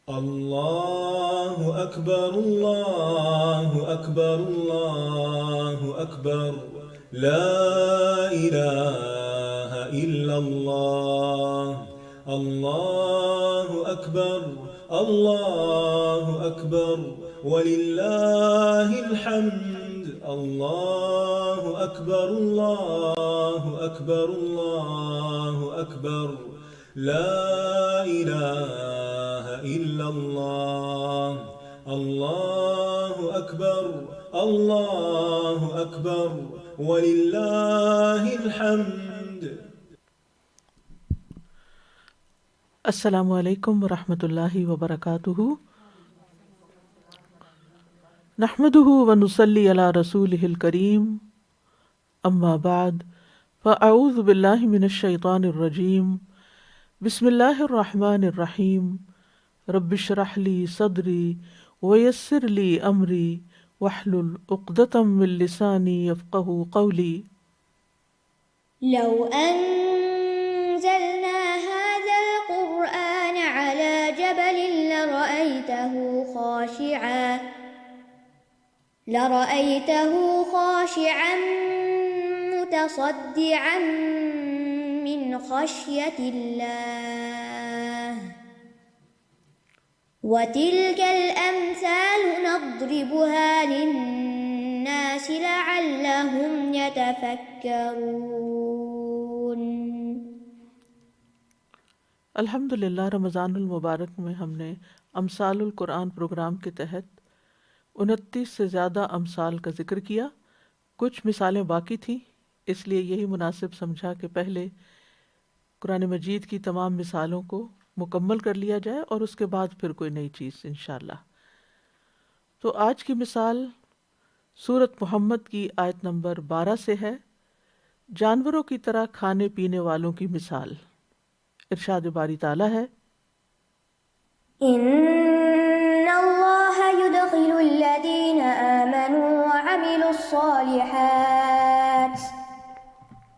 الله أكبر الله أكبر الله أكبر، لا إله إلا الله. الله أكبر الله أكبر ولله الحمد. الله أكبر الله أكبر الله أكبر، لا إله إلا الله. الله أكبر الله أكبر ولله الحمد. السلام علیکم ورحمۃ اللہ وبرکاتہ. نحمده ونصلی علی رسولہ الکریم، اما بعد فاعوذ باللہ من الشیطان الرجیم. بسم اللہ الرحمن الرحیم. رب اشرح لی صدری ویسر لی امری واحلل عقدۃ من لسانی یفقہوا قولی. لو أنزلنا هذا القرآن على جبل لرأيته خاشعا متصدعا من خشية الله. وتلك الأمثال نضربها للناس لعلهم يتفكرون. الحمد للہ رمضان المبارک میں ہم نے امثال القرآن پروگرام کے تحت 29 سے زیادہ امثال کا ذکر کیا. کچھ مثالیں باقی تھیں، اس لیے یہی مناسب سمجھا کہ پہلے قرآن مجید کی تمام مثالوں کو مکمل کر لیا جائے اور اس کے بعد پھر کوئی نئی چیز انشاءاللہ. تو آج کی مثال سورۃ محمد کی آیت نمبر 12 سے ہے، جانوروں کی طرح کھانے پینے والوں کی مثال. ارشاد باری تعالیٰ ہے، إن الله يدخل الذين آمنوا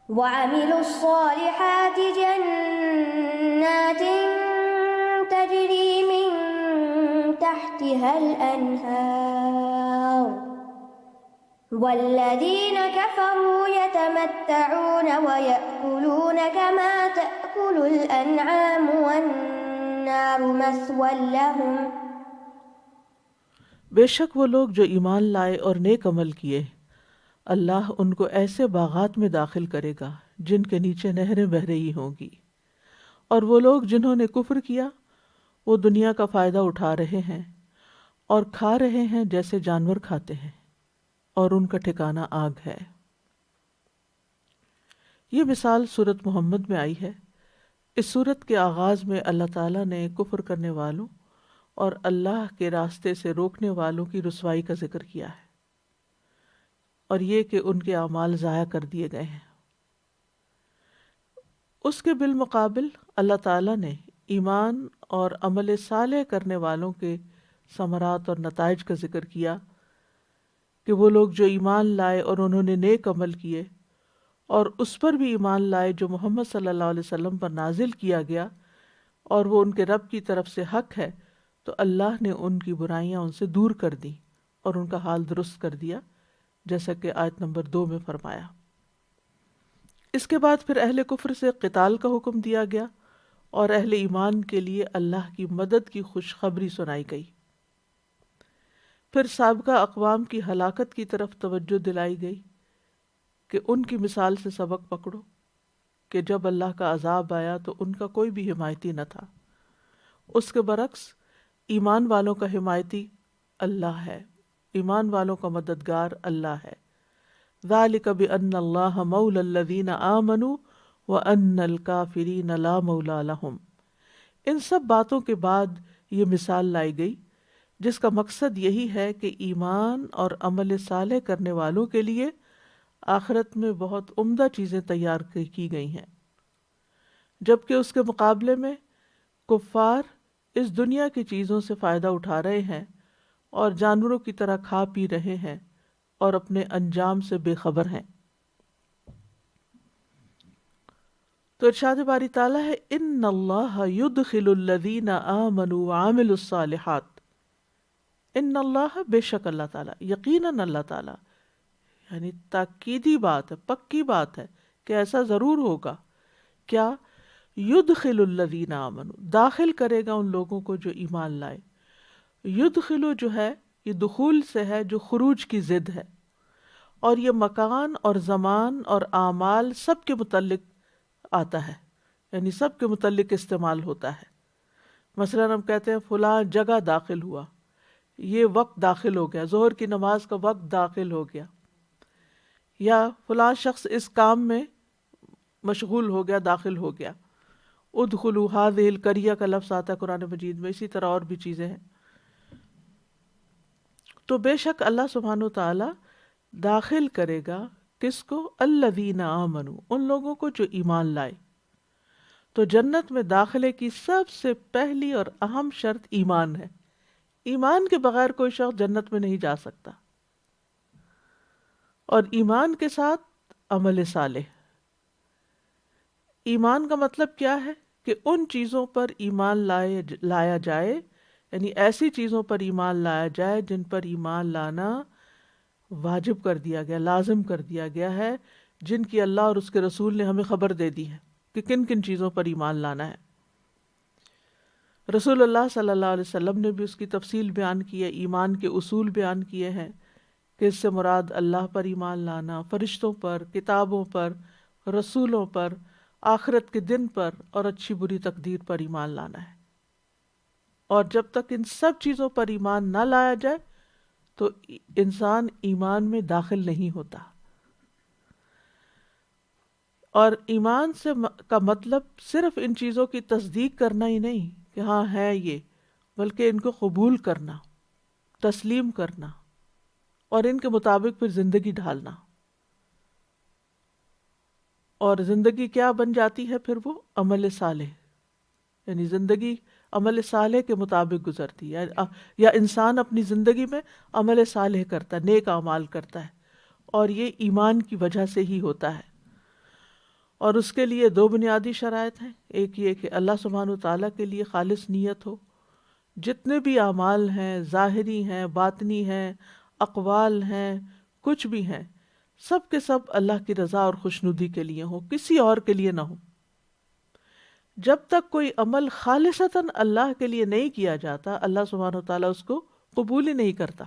وعملوا الصالحات جنات تجري من تحتها الأنهار والذين كفروا يتمتعون ويأكلون كما تأكل الأنعام والنار مثوى لهم. بے شک وہ لوگ جو ایمان لائے اور نیک عمل کیے، اللہ ان کو ایسے باغات میں داخل کرے گا جن کے نیچے نہریں بہہ رہی ہوں گی، اور وہ لوگ جنہوں نے کفر کیا وہ دنیا کا فائدہ اٹھا رہے ہیں اور کھا رہے ہیں جیسے جانور کھاتے ہیں، اور ان کا ٹھکانہ آگ ہے. یہ مثال سورۃ محمد میں آئی ہے. اس سورت کے آغاز میں اللہ تعالیٰ نے کفر کرنے والوں اور اللہ کے راستے سے روکنے والوں کی رسوائی کا ذکر کیا ہے، اور یہ کہ ان کے اعمال ضائع کر دیے گئے ہیں. اس کے بالمقابل اللہ تعالیٰ نے ایمان اور عمل صالح کرنے والوں کے ثمرات اور نتائج کا ذکر کیا کہ وہ لوگ جو ایمان لائے اور انہوں نے نیک عمل کیے اور اس پر بھی ایمان لائے جو محمد صلی اللہ علیہ وسلم پر نازل کیا گیا اور وہ ان کے رب کی طرف سے حق ہے، تو اللہ نے ان کی برائیاں ان سے دور کر دیں اور ان کا حال درست کر دیا، جیسا کہ آیت نمبر 2 میں فرمایا. اس کے بعد پھر اہل کفر سے قتال کا حکم دیا گیا اور اہل ایمان کے لیے اللہ کی مدد کی خوشخبری سنائی گئی. پھر سابقہ اقوام کی ہلاکت کی طرف توجہ دلائی گئی کہ ان کی مثال سے سبق پکڑو کہ جب اللہ کا عذاب آیا تو ان کا کوئی بھی حمایتی نہ تھا. اس کے برعکس ایمان والوں کا حمایتی اللہ ہے، ایمان والوں کا مددگار اللہ ہے. ذالک بأن اللہ مولی الذین آمنوا وأن الکافرین لا مولی لہم. ان سب باتوں کے بعد یہ مثال لائی گئی جس کا مقصد یہی ہے کہ ایمان اور عمل صالح کرنے والوں کے لیے آخرت میں بہت عمدہ چیزیں تیار کی گئی ہیں، جبکہ اس کے مقابلے میں کفار اس دنیا کی چیزوں سے فائدہ اٹھا رہے ہیں اور جانوروں کی طرح کھا پی رہے ہیں اور اپنے انجام سے بے خبر ہیں. تو ارشاد باری تعالیٰ ہے ان اللہ یدخل الذین آمنوا وعملوا الصالحات، ان اللہ بے شک اللہ تعالیٰ، یقیناً اللہ تعالیٰ، یعنی تاکیدی بات ہے، پکی بات ہے کہ ایسا ضرور ہوگا. کیا؟ یدخل الذین آمنوا، داخل کرے گا ان لوگوں کو جو ایمان لائے. یدخلو جو ہے یہ دخول سے ہے جو خروج کی ضد ہے، اور یہ مکان اور زمان اور اعمال سب کے متعلق آتا ہے، یعنی سب کے متعلق استعمال ہوتا ہے. مثلا ہم کہتے ہیں فلاں جگہ داخل ہوا، یہ وقت داخل ہو گیا، ظہر کی نماز کا وقت داخل ہو گیا، یا فلاں شخص اس کام میں مشغول ہو گیا، داخل ہو گیا. ادخلوا هذه القرية کا لفظ آتا ہے قرآن مجید میں، اسی طرح اور بھی چیزیں ہیں. تو بے شک اللہ سبحانہ وتعالی داخل کرے گا کس کو؟ الذین آمنوا، ان لوگوں کو جو ایمان لائے. تو جنت میں داخلے کی سب سے پہلی اور اہم شرط ایمان ہے. ایمان کے بغیر کوئی شخص جنت میں نہیں جا سکتا. اور ایمان کے ساتھ عمل صالح. ایمان کا مطلب کیا ہے؟ کہ ان چیزوں پر ایمان لایا جائے، یعنی ایسی چیزوں پر ایمان لایا جائے جن پر ایمان لانا واجب کر دیا گیا، لازم کر دیا گیا ہے، جن کی اللہ اور اس کے رسول نے ہمیں خبر دے دی ہے کہ کن کن چیزوں پر ایمان لانا ہے. رسول اللہ صلی اللہ علیہ وسلم نے بھی اس کی تفصیل بیان کی ہے، ایمان کے اصول بیان کیے ہیں کہ اس سے مراد اللہ پر ایمان لانا، فرشتوں پر، کتابوں پر، رسولوں پر، آخرت کے دن پر اور اچھی بری تقدیر پر ایمان لانا ہے. اور جب تک ان سب چیزوں پر ایمان نہ لایا جائے تو انسان ایمان میں داخل نہیں ہوتا. اور ایمان کا مطلب صرف ان چیزوں کی تصدیق کرنا ہی نہیں کہ ہاں ہے یہ، بلکہ ان کو قبول کرنا، تسلیم کرنا اور ان کے مطابق پھر زندگی ڈھالنا. اور زندگی کیا بن جاتی ہے پھر؟ وہ عمل صالح، یعنی زندگی عمل صالح کے مطابق گزرتی ہے، یا انسان اپنی زندگی میں عمل صالح کرتا ہے، نیک اعمال کرتا ہے، اور یہ ایمان کی وجہ سے ہی ہوتا ہے. اور اس کے لیے دو بنیادی شرائط ہیں. ایک یہ کہ اللہ سبحانہ وتعالیٰ کے لیے خالص نیت ہو. جتنے بھی اعمال ہیں، ظاہری ہیں، باطنی ہیں، اقوال ہیں، کچھ بھی ہیں، سب کے سب اللہ کی رضا اور خوشنودی کے لیے ہوں، کسی اور کے لیے نہ ہو. جب تک کوئی عمل خالصتاً اللہ کے لیے نہیں کیا جاتا، اللہ سبحانہ وتعالیٰ اس کو قبول ہی نہیں کرتا.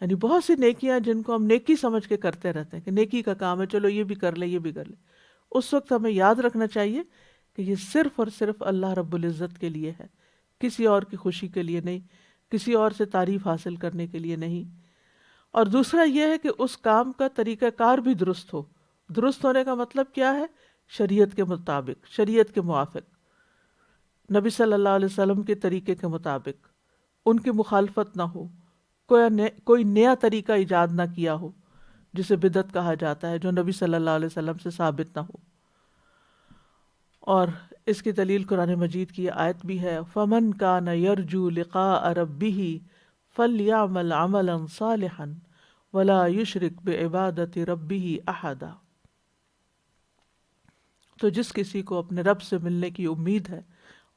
یعنی بہت سی نیکیاں جن کو ہم نیکی سمجھ کے کرتے رہتے ہیں کہ نیکی کا کام ہے، چلو یہ بھی کر لے، یہ بھی کر لے. اس وقت ہمیں یاد رکھنا چاہیے کہ یہ صرف اور صرف اللہ رب العزت کے لیے ہے، کسی اور کی خوشی کے لیے نہیں، کسی اور سے تعریف حاصل کرنے کے لیے نہیں. اور دوسرا یہ ہے کہ اس کام کا طریقہ کار بھی درست ہو. درست ہونے کا مطلب کیا ہے؟ شریعت کے مطابق، شریعت کے موافق، نبی صلی اللہ علیہ وسلم کے طریقے کے مطابق، ان کی مخالفت نہ ہو، کوئی نیا طریقہ ایجاد نہ کیا ہو جسے بدعت کہا جاتا ہے، جو نبی صلی اللہ علیہ وسلم سے ثابت نہ ہو. اور اس کی دلیل قرآن مجید کی آیت بھی ہے، فَمَنْ كَانَ يَرْجُو لِقَاءَ رَبِّهِ فَلْيَعْمَلْ عَمَلًا صَالِحًا وَلَا يُشْرِكْ بِعِبَادَةِ رَبِّهِ أَحَدًا. تو جس کسی کو اپنے رب سے ملنے کی امید ہے،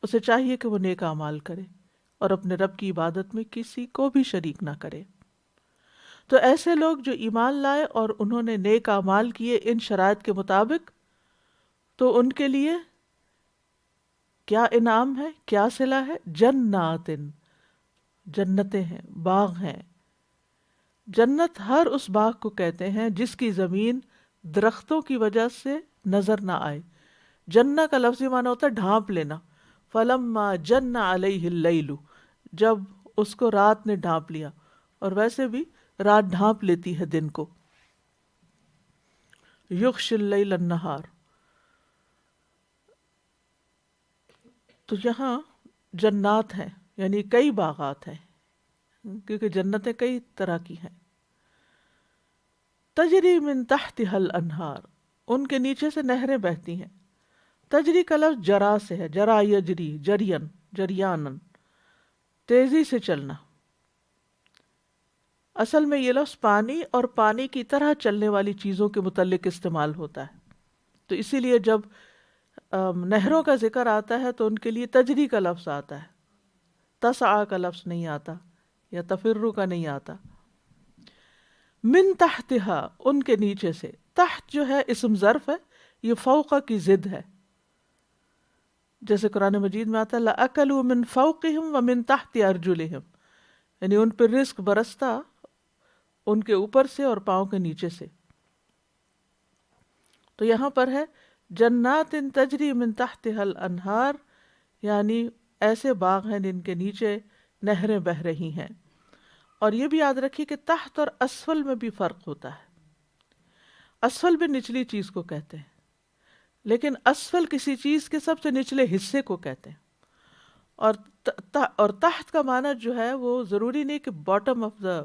اسے چاہیے کہ وہ نیک اعمال کرے اور اپنے رب کی عبادت میں کسی کو بھی شریک نہ کرے. تو ایسے لوگ جو ایمان لائے اور انہوں نے نیک اعمال کیے ان شرائط کے مطابق، تو ان کے لیے کیا انعام ہے، کیا صلہ ہے؟ جنات، جنتیں ہیں، باغ ہیں. جنت ہر اس باغ کو کہتے ہیں جس کی زمین درختوں کی وجہ سے نظر نہ آئے. جنہ کا لفظی معنی ہوتا ہے ڈھانپ لینا. فلما جن علیہ اللیل، جب اس کو رات نے ڈھانپ لیا، اور ویسے بھی رات ڈھانپ لیتی ہے دن کو. یغشی اللیل النہار. تو یہاں جنات ہیں، یعنی کئی باغات ہیں، کیونکہ جنتیں کئی طرح کی ہیں. تجری من تحتها الانہار، ان کے نیچے سے نہریں بہتی ہیں. تجری کا لفظ جرا سے ہے، جرا یجری، جرین، جریانن، تیزی سے چلنا. اصل میں یہ لفظ پانی اور پانی کی طرح چلنے والی چیزوں کے متعلق استعمال ہوتا ہے. تو اسی لیے جب نہروں کا ذکر آتا ہے تو ان کے لیے تجری کا لفظ آتا ہے، تسعى کا لفظ نہیں آتا یا تفرو کا نہیں آتا۔ من تحتها ان کے نیچے سے، تحت جو ہے اسم ظرف ہے، یہ فوق کی ضد ہے، جیسے قرآن مجید میں آتا ہے لَأَكَلُوا مِن فَوْقِهِمْ وَمِن تَحْتِ أَرْجُلِهِمْ، یعنی ان پر رزق برستا ان کے اوپر سے اور پاؤں کے نیچے سے۔ تو یہاں پر ہے جنات تجری من تحتها الانہار، یعنی ایسے باغ ہیں جن کے نیچے نہریں بہہ رہی ہیں۔ اور یہ بھی یاد رکھیے کہ تحت اور اسفل میں بھی فرق ہوتا ہے۔ اسفل بھی نچلی چیز کو کہتے ہیں، لیکن اسفل کسی چیز کے سب سے نچلے حصے کو کہتے ہیں، اور تحت کا معنی جو ہے وہ ضروری نہیں کہ bottom of the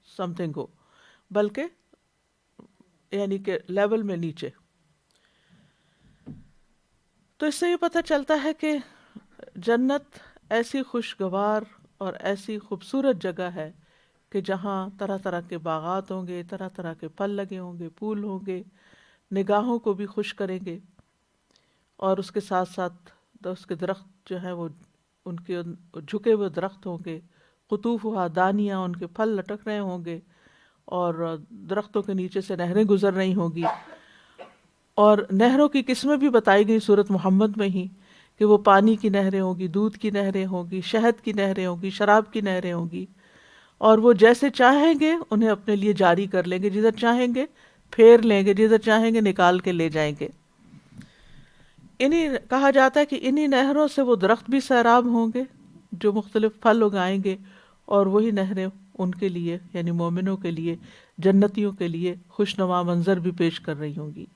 something ہو، بلکہ یعنی کہ لیول میں نیچے۔ تو اس سے یہ پتہ چلتا ہے کہ جنت ایسی خوشگوار اور ایسی خوبصورت جگہ ہے کہ جہاں طرح طرح کے باغات ہوں گے، طرح طرح کے پھل لگے ہوں گے، پھول ہوں گے، نگاہوں کو بھی خوش کریں گے، اور اس کے ساتھ ساتھ اس کے درخت جو ہیں وہ ان کے جھکے ہوئے درخت ہوں گے، قطوفها دانیہ، ان کے پھل لٹک رہے ہوں گے، اور درختوں کے نیچے سے نہریں گزر رہی ہوں گی۔ اور نہروں کی قسمیں بھی بتائی گئی سورۃ محمد میں ہی، کہ وہ پانی کی نہریں ہوں گی، دودھ کی نہریں ہوں گی، شہد کی نہریں ہوں گی، شراب کی نہریں ہوں گی، اور وہ جیسے چاہیں گے انہیں اپنے لیے جاری کر لیں گے، جدھر چاہیں گے پھیر لیں گے، جدھر چاہیں گے نکال کے لے جائیں گے۔ انہیں کہا جاتا ہے کہ انہی نہروں سے وہ درخت بھی سیراب ہوں گے جو مختلف پھل اگائیں گے، اور وہی نہریں ان کے لیے یعنی مومنوں کے لیے، جنتیوں کے لیے خوشنما منظر بھی پیش کر رہی ہوں گی۔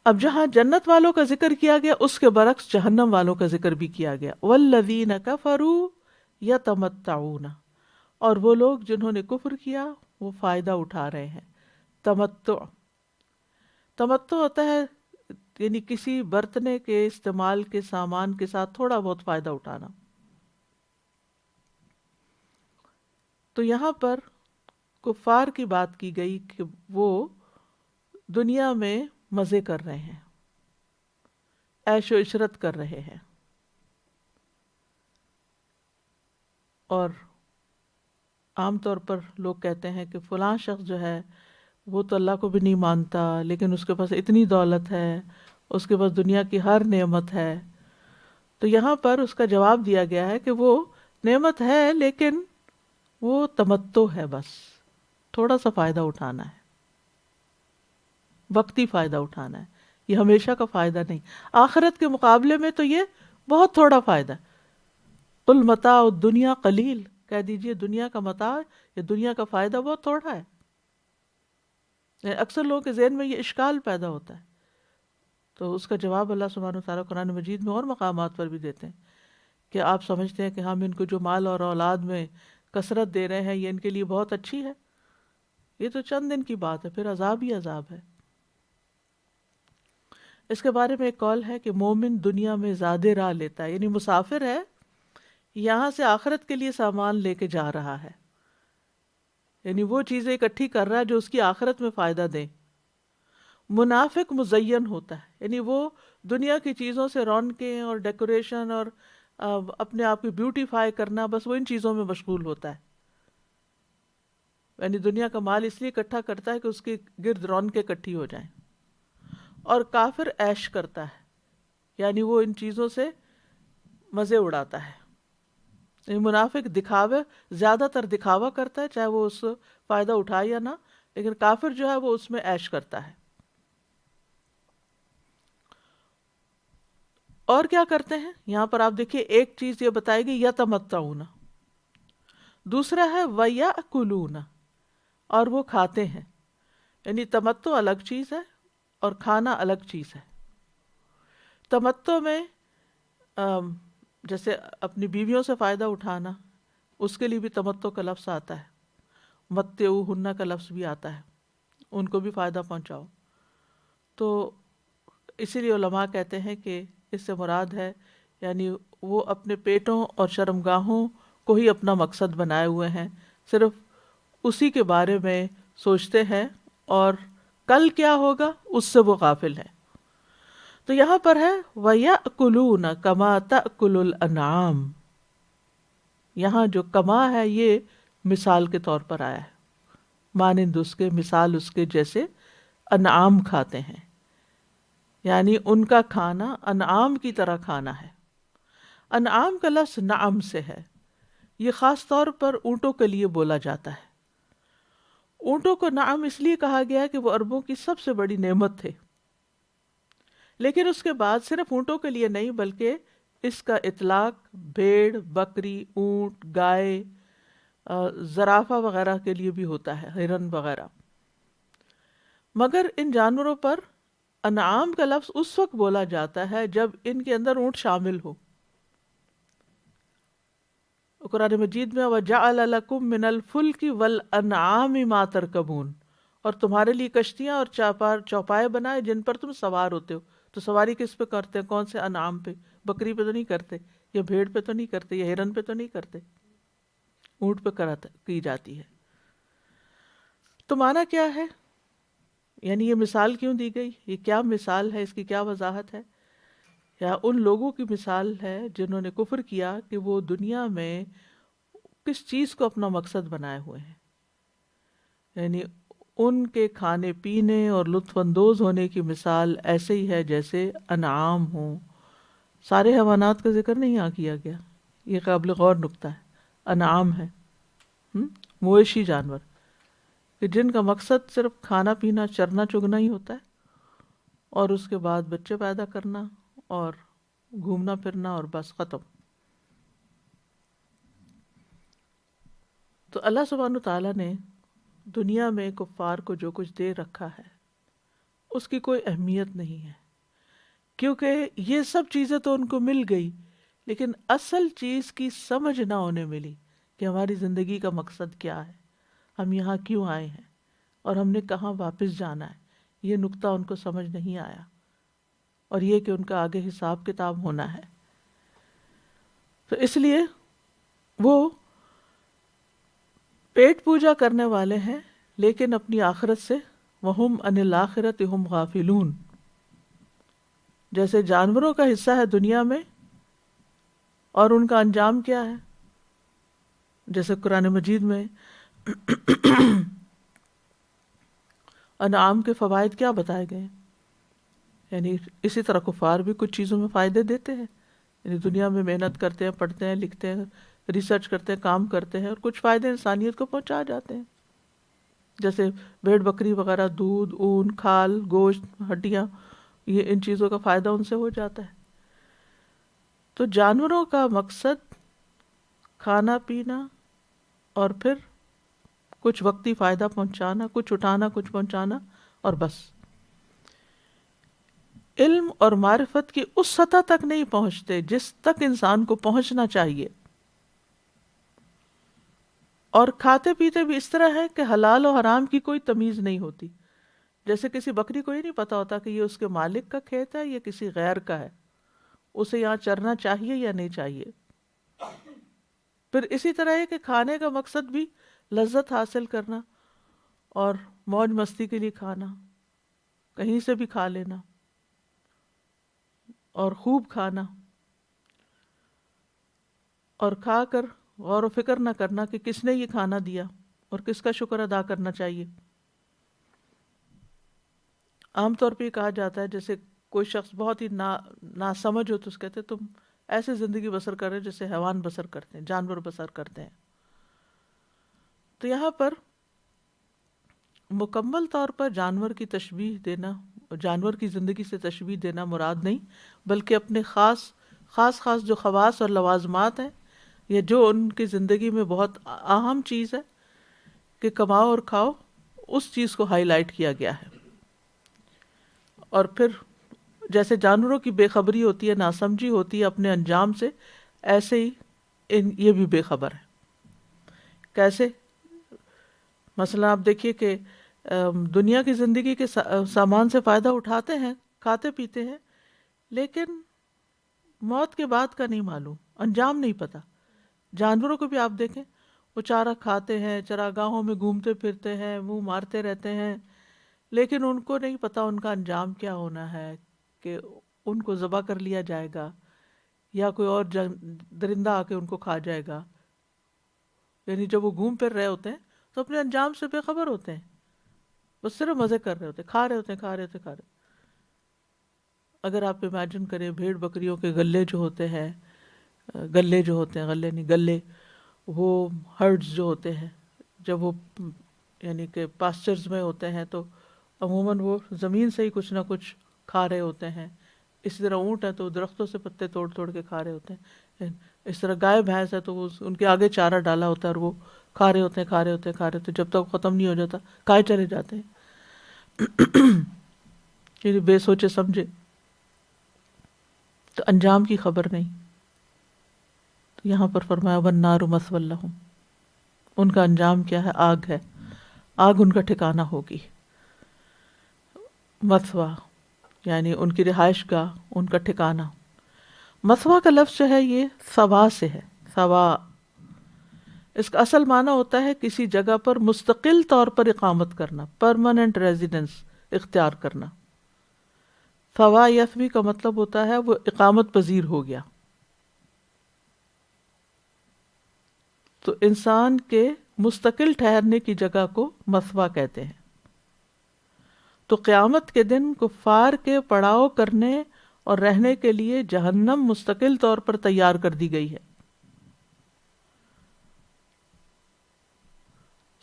اب جہاں جنت والوں کا ذکر کیا گیا، اس کے برعکس جہنم والوں کا ذکر بھی کیا گیا۔ والذین کفروا یتمتعون، اور وہ لوگ جنہوں نے کفر کیا وہ فائدہ اٹھا رہے ہیں۔ تمتع ہوتا ہے یعنی کسی برتنے کے استعمال کے سامان کے ساتھ تھوڑا بہت فائدہ اٹھانا۔ تو یہاں پر کفار کی بات کی گئی کہ وہ دنیا میں مزے کر رہے ہیں، عیش و عشرت کر رہے ہیں، اور عام طور پر لوگ کہتے ہیں کہ فلاں شخص جو ہے وہ تو اللہ کو بھی نہیں مانتا، لیکن اس کے پاس اتنی دولت ہے، اس کے پاس دنیا کی ہر نعمت ہے۔ تو یہاں پر اس کا جواب دیا گیا ہے کہ وہ نعمت ہے لیکن وہ تمتع ہے، بس تھوڑا سا فائدہ اٹھانا ہے، وقتی فائدہ اٹھانا ہے، یہ ہمیشہ کا فائدہ نہیں۔ آخرت کے مقابلے میں تو یہ بہت تھوڑا فائدہ ہے۔ قل متاع الدنیا قلیل، کہہ دیجئے دنیا کا متاع یا دنیا کا فائدہ بہت تھوڑا ہے۔ اکثر لوگوں کے ذہن میں یہ اشکال پیدا ہوتا ہے، تو اس کا جواب اللہ سبحانہ وتعالیٰ قرآن مجید میں اور مقامات پر بھی دیتے ہیں کہ آپ سمجھتے ہیں کہ ہم ان کو جو مال اور اولاد میں کثرت دے رہے ہیں یہ ان کے لیے بہت اچھی ہے، یہ تو چند دن کی بات ہے، پھر عذاب ہی عذاب ہے۔ اس کے بارے میں ایک قول ہے کہ مومن دنیا میں زیادہ راہ لیتا ہے، یعنی مسافر ہے، یہاں سے آخرت کے لیے سامان لے کے جا رہا ہے، یعنی وہ چیزیں اکٹھی کر رہا ہے جو اس کی آخرت میں فائدہ دیں۔ منافق مزین ہوتا ہے، یعنی وہ دنیا کی چیزوں سے رونقیں اور ڈیکوریشن اور اپنے آپ کی بیوٹیفائی کرنا، بس وہ ان چیزوں میں مشغول ہوتا ہے، یعنی دنیا کا مال اس لیے اکٹھا کرتا ہے کہ اس کے گرد رونقیں اکٹھی ہو جائیں۔ اور کافر عیش کرتا ہے، یعنی وہ ان چیزوں سے مزے اڑاتا ہے۔ یعنی منافق دکھاوے، زیادہ تر دکھاوا کرتا ہے، چاہے وہ اس فائدہ اٹھائے یا نہ، لیکن کافر جو ہے وہ اس میں عیش کرتا ہے۔ اور کیا کرتے ہیں یہاں پر آپ دیکھیے، ایک چیز یہ بتائے گی یتمتعون، دوسرا ہے وَيَأْكُلُونَ، اور وہ کھاتے ہیں، یعنی تمتع الگ چیز ہے اور کھانا الگ چیز ہے۔ تمتع میں جیسے اپنی بیویوں سے فائدہ اٹھانا، اس کے لیے بھی تمتع کا لفظ آتا ہے، متعوہن کا لفظ بھی آتا ہے، ان کو بھی فائدہ پہنچاؤ۔ تو اسی لیے علماء کہتے ہیں کہ اس سے مراد ہے یعنی وہ اپنے پیٹوں اور شرمگاہوں کو ہی اپنا مقصد بنائے ہوئے ہیں، صرف اسی کے بارے میں سوچتے ہیں اور کل کیا ہوگا اس سے وہ غافل ہیں۔ تو یہاں پر ہے وَيَأْكُلُونَ كَمَا تَأْكُلُ الْأَنْعَامُ، یہاں جو کما ہے یہ مثال کے طور پر آیا ہے، مانند اس کے، مثال اس کے جیسے انعام کھاتے ہیں، یعنی ان کا کھانا انعام کی طرح کھانا ہے۔ انعام کا لفظ نعم سے ہے، یہ خاص طور پر اونٹوں کے لیے بولا جاتا ہے۔ اونٹوں کو نعم اس لیے کہا گیا کہ وہ عربوں کی سب سے بڑی نعمت تھے، لیکن اس کے بعد صرف اونٹوں کے لیے نہیں بلکہ اس کا اطلاق بھیڑ، بکری، اونٹ، گائے، زرافہ وغیرہ کے لیے بھی ہوتا ہے، ہرن وغیرہ۔ مگر ان جانوروں پر انعام کا لفظ اس وقت بولا جاتا ہے جب ان کے اندر اونٹ شامل ہو۔ قرآن مجید میں وَجَعَلَ لَكُم مِّنَ الْفُلْكِ وَالْأَنْعَامِ مَا تَرْكَبُونَ، اور تمہارے لیے کشتیاں اور چوپائے بنائے جن پر تم سوار ہوتے ہو۔ تو سواری کس پہ کرتے ہیں؟ کون سے انعام پہ؟ بکری پہ تو نہیں کرتے، یا بھیڑ پہ تو نہیں کرتے، یا ہرن پہ تو نہیں کرتے، اونٹ پہ کی جاتی ہے۔ تو معنی کیا ہے؟ یعنی یہ مثال کیوں دی گئی؟ یہ کیا مثال ہے؟ اس کی کیا وضاحت ہے؟ یا ان لوگوں کی مثال ہے جنہوں نے کفر کیا کہ وہ دنیا میں کس چیز کو اپنا مقصد بنائے ہوئے ہیں، یعنی ان کے کھانے پینے اور لطف اندوز ہونے کی مثال ایسے ہی ہے جیسے انعام ہوں۔ سارے حیوانات کا ذکر نہیں یہاں کیا گیا، یہ قابل غور نکتہ ہے۔ انعام ہے مویشی جانور کہ جن کا مقصد صرف کھانا پینا، چرنا چگنا ہی ہوتا ہے، اور اس کے بعد بچے پیدا کرنا اور گھومنا پھرنا، اور بس ختم۔ تو اللہ سبحانہ تعالیٰ نے دنیا میں کفار کو جو کچھ دے رکھا ہے اس کی کوئی اہمیت نہیں ہے، کیونکہ یہ سب چیزیں تو ان کو مل گئی، لیکن اصل چیز کی سمجھ نہ انہیں ملی کہ ہماری زندگی کا مقصد کیا ہے، ہم یہاں کیوں آئے ہیں، اور ہم نے کہاں واپس جانا ہے۔ یہ نقطہ ان کو سمجھ نہیں آیا، اور یہ کہ ان کا آگے حساب کتاب ہونا ہے۔ تو اس لیے وہ پیٹ پوجا کرنے والے ہیں، لیکن اپنی آخرت سے وَهُمْ عَنِ الْآخِرَةِ هُمْ غَافِلُونَ، جیسے جانوروں کا حصہ ہے دنیا میں، اور ان کا انجام کیا ہے؟ جیسے قرآن مجید میں انعام کے فوائد کیا بتائے گئے، یعنی اسی طرح کفار بھی کچھ چیزوں میں فائدے دیتے ہیں، یعنی دنیا میں محنت کرتے ہیں، پڑھتے ہیں، لکھتے ہیں، ریسرچ کرتے ہیں، کام کرتے ہیں، اور کچھ فائدے انسانیت کو پہنچا جاتے ہیں، جیسے بھیڑ بکری وغیرہ، دودھ، اون، کھال، گوشت، ہڈیاں، یہ ان چیزوں کا فائدہ ان سے ہو جاتا ہے۔ تو جانوروں کا مقصد کھانا پینا اور پھر کچھ وقتی فائدہ پہنچانا، کچھ اٹھانا، کچھ پہنچانا، اور بس۔ علم اور معرفت کی اس سطح تک نہیں پہنچتے جس تک انسان کو پہنچنا چاہیے، اور کھاتے پیتے بھی اس طرح ہے کہ حلال و حرام کی کوئی تمیز نہیں ہوتی۔ جیسے کسی بکری کو ہی نہیں پتا ہوتا کہ یہ اس کے مالک کا کھیت ہے یا کسی غیر کا ہے، اسے یہاں چرنا چاہیے یا نہیں چاہیے۔ پھر اسی طرح ہے کہ کھانے کا مقصد بھی لذت حاصل کرنا اور موج مستی کے لیے کھانا، کہیں سے بھی کھا لینا اور خوب کھانا، اور کھا کر غور و فکر نہ کرنا کہ کس نے یہ کھانا دیا اور کس کا شکر ادا کرنا چاہیے۔ عام طور پہ یہ کہا جاتا ہے جیسے کوئی شخص بہت ہی ناسمجھ ہو تو اس کہتے تم ایسے زندگی بسر کر رہے جیسے حیوان بسر کرتے ہیں، جانور بسر کرتے ہیں۔ تو یہاں پر مکمل طور پر جانور کی تشبیہ دینا، جانور کی زندگی سے تشبیہ دینا مراد نہیں، بلکہ اپنے خاص جو خواص اور لوازمات ہیں، یا جو ان کی زندگی میں بہت اہم چیز ہے کہ کماؤ اور کھاؤ، اس چیز کو ہائی لائٹ کیا گیا ہے۔ اور پھر جیسے جانوروں کی بے خبری ہوتی ہے، ناسمجھی ہوتی ہے اپنے انجام سے، ایسے ہی یہ بھی بے خبر ہے۔ کیسے؟ مثلا آپ دیکھیے کہ دنیا کی زندگی کے سامان سے فائدہ اٹھاتے ہیں، کھاتے پیتے ہیں، لیکن موت کے بعد کا نہیں معلوم، انجام نہیں پتا۔ جانوروں کو بھی آپ دیکھیں، وہ چارہ کھاتے ہیں، چراگاہوں میں گھومتے پھرتے ہیں، منہ مارتے رہتے ہیں، لیکن ان کو نہیں پتا ان کا انجام کیا ہونا ہے، کہ ان کو ذبح کر لیا جائے گا یا کوئی اور درندہ آ کے ان کو کھا جائے گا. یعنی جب وہ گھوم پھر رہے ہوتے ہیں تو اپنے انجام سے بے خبر ہوتے ہیں، بس صرف مزے کر رہے ہوتے ہیں، کھا رہے ہوتے ہیں، کھا رہے ہوتے ہیں، کھا رہے. اگر آپ امیجن کریں بھیڑ بکریوں کے گلے جو ہوتے ہیں، گلے جو ہوتے ہیں، غلے نہیں گلے، وہ ہرڈز جو ہوتے ہیں جب وہ یعنی کہ پاسچرز میں ہوتے ہیں تو عموماً وہ زمین سے ہی کچھ نہ کچھ کھا رہے ہوتے ہیں. اسی طرح اونٹ ہے تو درختوں سے پتے توڑ توڑ کے کھا رہے ہوتے ہیں. اس طرح گائے بھینس ہے تو وہ ان کے آگے چارہ ڈالا ہوتا ہے اور وہ کھا رہے ہوتے ہیں، کھا رہے ہوتے ہیں، کھا رہے ہوتے ہیں، جب تک ختم نہیں ہو جاتا کھائے چلے جاتے ہیں. یعنی بے سوچے سمجھے تو انجام کی خبر نہیں. تو یہاں پر فرمایا وَالنَّارُ مَثْوًى لَهُمْ، ان کا انجام کیا ہے؟ آگ ہے، آگ ان کا ٹھکانہ ہوگی. مثوا یعنی ان کی رہائش گاہ، ان کا ٹھکانہ. مثوا کا لفظ جو ہے یہ سوا سے ہے. سوا اس کا اصل معنی ہوتا ہے کسی جگہ پر مستقل طور پر اقامت کرنا، پرماننٹ ریزیڈنس اختیار کرنا. سوا یسوی کا مطلب ہوتا ہے وہ اقامت پذیر ہو گیا. تو انسان کے مستقل ٹھہرنے کی جگہ کو مثوا کہتے ہیں. تو قیامت کے دن کفار کے پڑاؤ کرنے اور رہنے کے لیے جہنم مستقل طور پر تیار کر دی گئی ہے.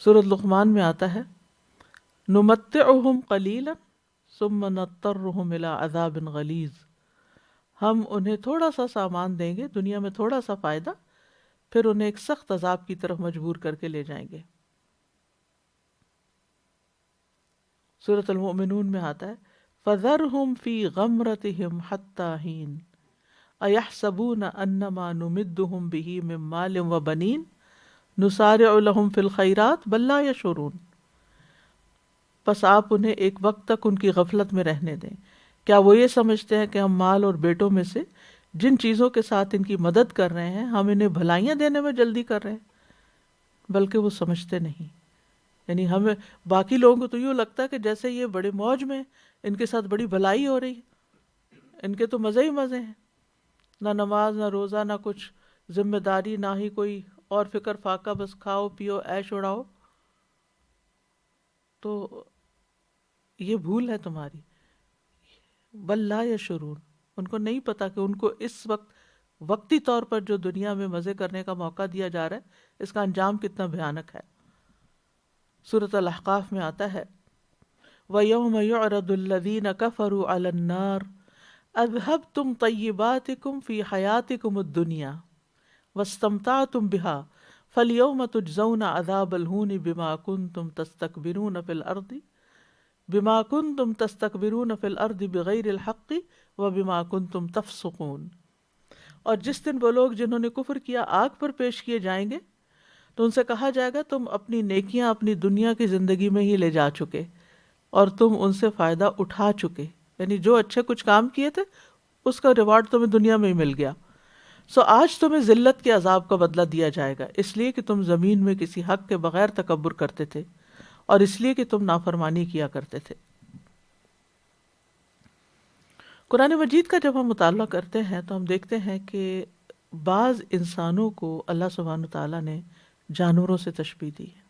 سورۃ لقمان میں آتا ہے نمتعہم قلیلا ثم نضطرہم الی عذاب غلیظ، ہم انہیں تھوڑا سا سامان دیں گے، دنیا میں تھوڑا سا فائدہ، پھر انہیں ایک سخت عذاب کی طرف مجبور کر کے لے جائیں گے. سورۃ المؤمنون میں آتا ہے فَذَرْهُمْ فِي غَمْرَتِهِمْ حَتَّى حِينٍ أَيَحْسَبُونَ أَنَّمَا نُمِدُّهُمْ بِهِ مِن مَالٍ وَبَنِينَ نُسَارِعُ لَهُمْ فِي الْخَيْرَاتِ بَل لَّا يَشْعُرُونَ. پس آپ انہیں ایک وقت تک ان کی غفلت میں رہنے دیں. کیا وہ یہ سمجھتے ہیں کہ ہم مال اور بیٹوں میں سے جن چیزوں کے ساتھ ان کی مدد کر رہے ہیں ہم انہیں بھلائیاں دینے میں جلدی کر رہے ہیں؟ بلکہ وہ سمجھتے نہیں. یعنی ہمیں باقی لوگوں کو تو یوں لگتا ہے کہ جیسے یہ بڑے موج میں، ان کے ساتھ بڑی بھلائی ہو رہی ہے، ان کے تو مزے ہی مزے ہیں، نہ نماز نہ روزہ نہ کچھ ذمہ داری نہ ہی کوئی اور فکر فاقہ، بس کھاؤ پیو عیش اڑاؤ. تو یہ بھول ہے تمہاری. بل لا یشعرون، ان کو نہیں پتا کہ ان کو اس وقت وقتی طور پر جو دنیا میں مزے کرنے کا موقع دیا جا رہا ہے اس کا انجام کتنا بھیانک ہے. سورۃ الاحقاف میں آتا ہے وَيَوْمَ يُعْرَضُ الَّذِينَ كَفَرُوا عَلَى النَّارِ أَذْهَبْتُمْ طَيِّبَاتِكُمْ فِي حَيَاتِكُمُ الدُّنْيَا وَاسْتَمْتَعْتُمْ بِهَا فَالْيَوْمَ تُجْزَوْنَ عَذَابَ الْهُونِ بِمَا كُنْتُمْ تَسْتَكْبِرُونَ فِي الْأَرْضِ بِغَيْرِ الْحَقِّ وَبِمَا كُنْتُمْ تَفْسُقُونَ. اور جس دن وہ لوگ جنہوں نے کفر کیا آگ پر پیش کیے جائیں گے تو ان سے کہا جائے گا تم اپنی نیکیاں اپنی دنیا کی زندگی میں ہی لے جا چکے اور تم ان سے فائدہ اٹھا چکے. یعنی جو اچھے کچھ کام کیے تھے اس کا ریوارڈ تمہیں دنیا میں ہی مل گیا. سو آج تمہیں ذلت کے عذاب کا بدلہ دیا جائے گا اس لیے کہ تم زمین میں کسی حق کے بغیر تکبر کرتے تھے اور اس لیے کہ تم نافرمانی کیا کرتے تھے. قرآن مجید کا جب ہم مطالعہ کرتے ہیں تو ہم دیکھتے ہیں کہ بعض انسانوں کو اللہ سبحانہ تعالیٰ نے جانوروں سے تشبیہ دی ہے.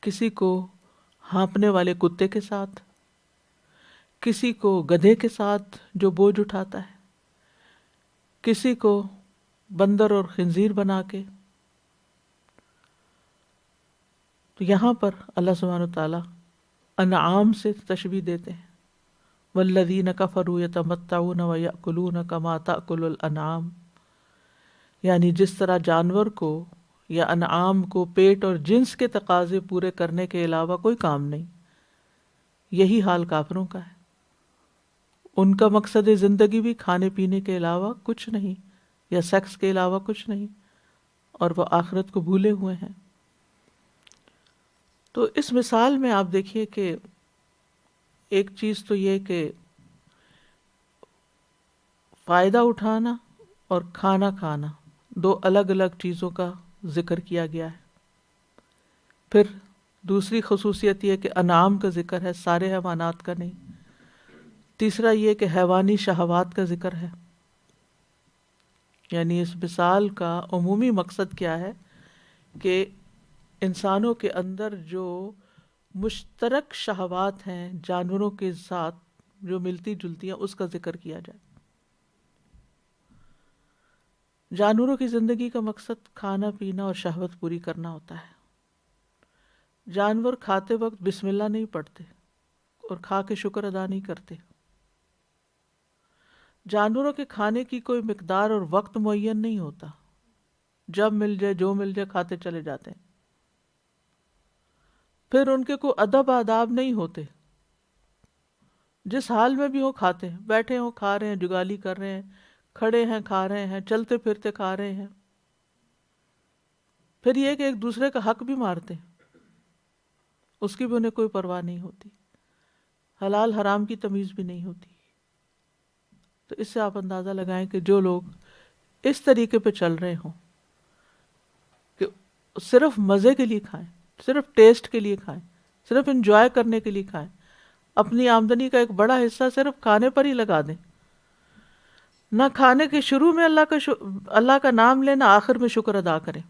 کسی کو ہانپنے والے کتے کے ساتھ، کسی کو گدھے کے ساتھ جو بوجھ اٹھاتا ہے، کسی کو بندر اور خنزیر بنا کے. تو یہاں پر اللہ سبحانہ تعالیٰ انعام سے تشبیہ دیتے ہیں والذین کفروا یتمتعون ویأکلون کما تأکل الانعام. یعنی جس طرح جانور کو یا انعام کو پیٹ اور جنس کے تقاضے پورے کرنے کے علاوہ کوئی کام نہیں، یہی حال کافروں کا ہے. ان کا مقصد زندگی بھی کھانے پینے کے علاوہ کچھ نہیں یا سیکس کے علاوہ کچھ نہیں، اور وہ آخرت کو بھولے ہوئے ہیں. تو اس مثال میں آپ دیکھیے کہ ایک چیز تو یہ کہ فائدہ اٹھانا اور کھانا کھانا دو الگ الگ چیزوں کا ذکر کیا گیا ہے. پھر دوسری خصوصیت یہ کہ انعام کا ذکر ہے، سارے حیوانات کا نہیں. تیسرا یہ کہ حیوانی شہوات کا ذکر ہے، یعنی اس مثال کا عمومی مقصد کیا ہے کہ انسانوں کے اندر جو مشترک شہوات ہیں جانوروں کے ساتھ جو ملتی جلتی ہیں اس کا ذکر کیا جائے۔ جانوروں کی زندگی کا مقصد کھانا پینا اور شہوت پوری کرنا ہوتا ہے۔ جانور کھاتے وقت بسم اللہ نہیں پڑھتے اور کھا کے شکر ادا نہیں کرتے۔ جانوروں کے کھانے کی کوئی مقدار اور وقت معین نہیں ہوتا، جب مل جائے جو مل جائے کھاتے چلے جاتے ہیں۔ پھر ان کے کوئی ادب آداب نہیں ہوتے، جس حال میں بھی ہو کھاتے ہیں، بیٹھے ہوں کھا رہے ہیں، جگالی کر رہے ہیں، کھڑے ہیں کھا رہے ہیں، چلتے پھرتے کھا رہے ہیں۔ پھر یہ کہ ایک دوسرے کا حق بھی مارتے ہیں، اس کی بھی انہیں کوئی پرواہ نہیں ہوتی، حلال حرام کی تمیز بھی نہیں ہوتی۔ تو اس سے آپ اندازہ لگائیں کہ جو لوگ اس طریقے پہ چل رہے ہوں کہ صرف مزے کے لیے کھائیں، صرف ٹیسٹ کے لیے کھائیں، صرف انجوائے کرنے کے لیے کھائیں، اپنی آمدنی کا ایک بڑا حصہ صرف کھانے پر ہی لگا دیں، نہ کھانے کے شروع میں اللہ کا نام لیں، نہ آخر میں شکر ادا کریں،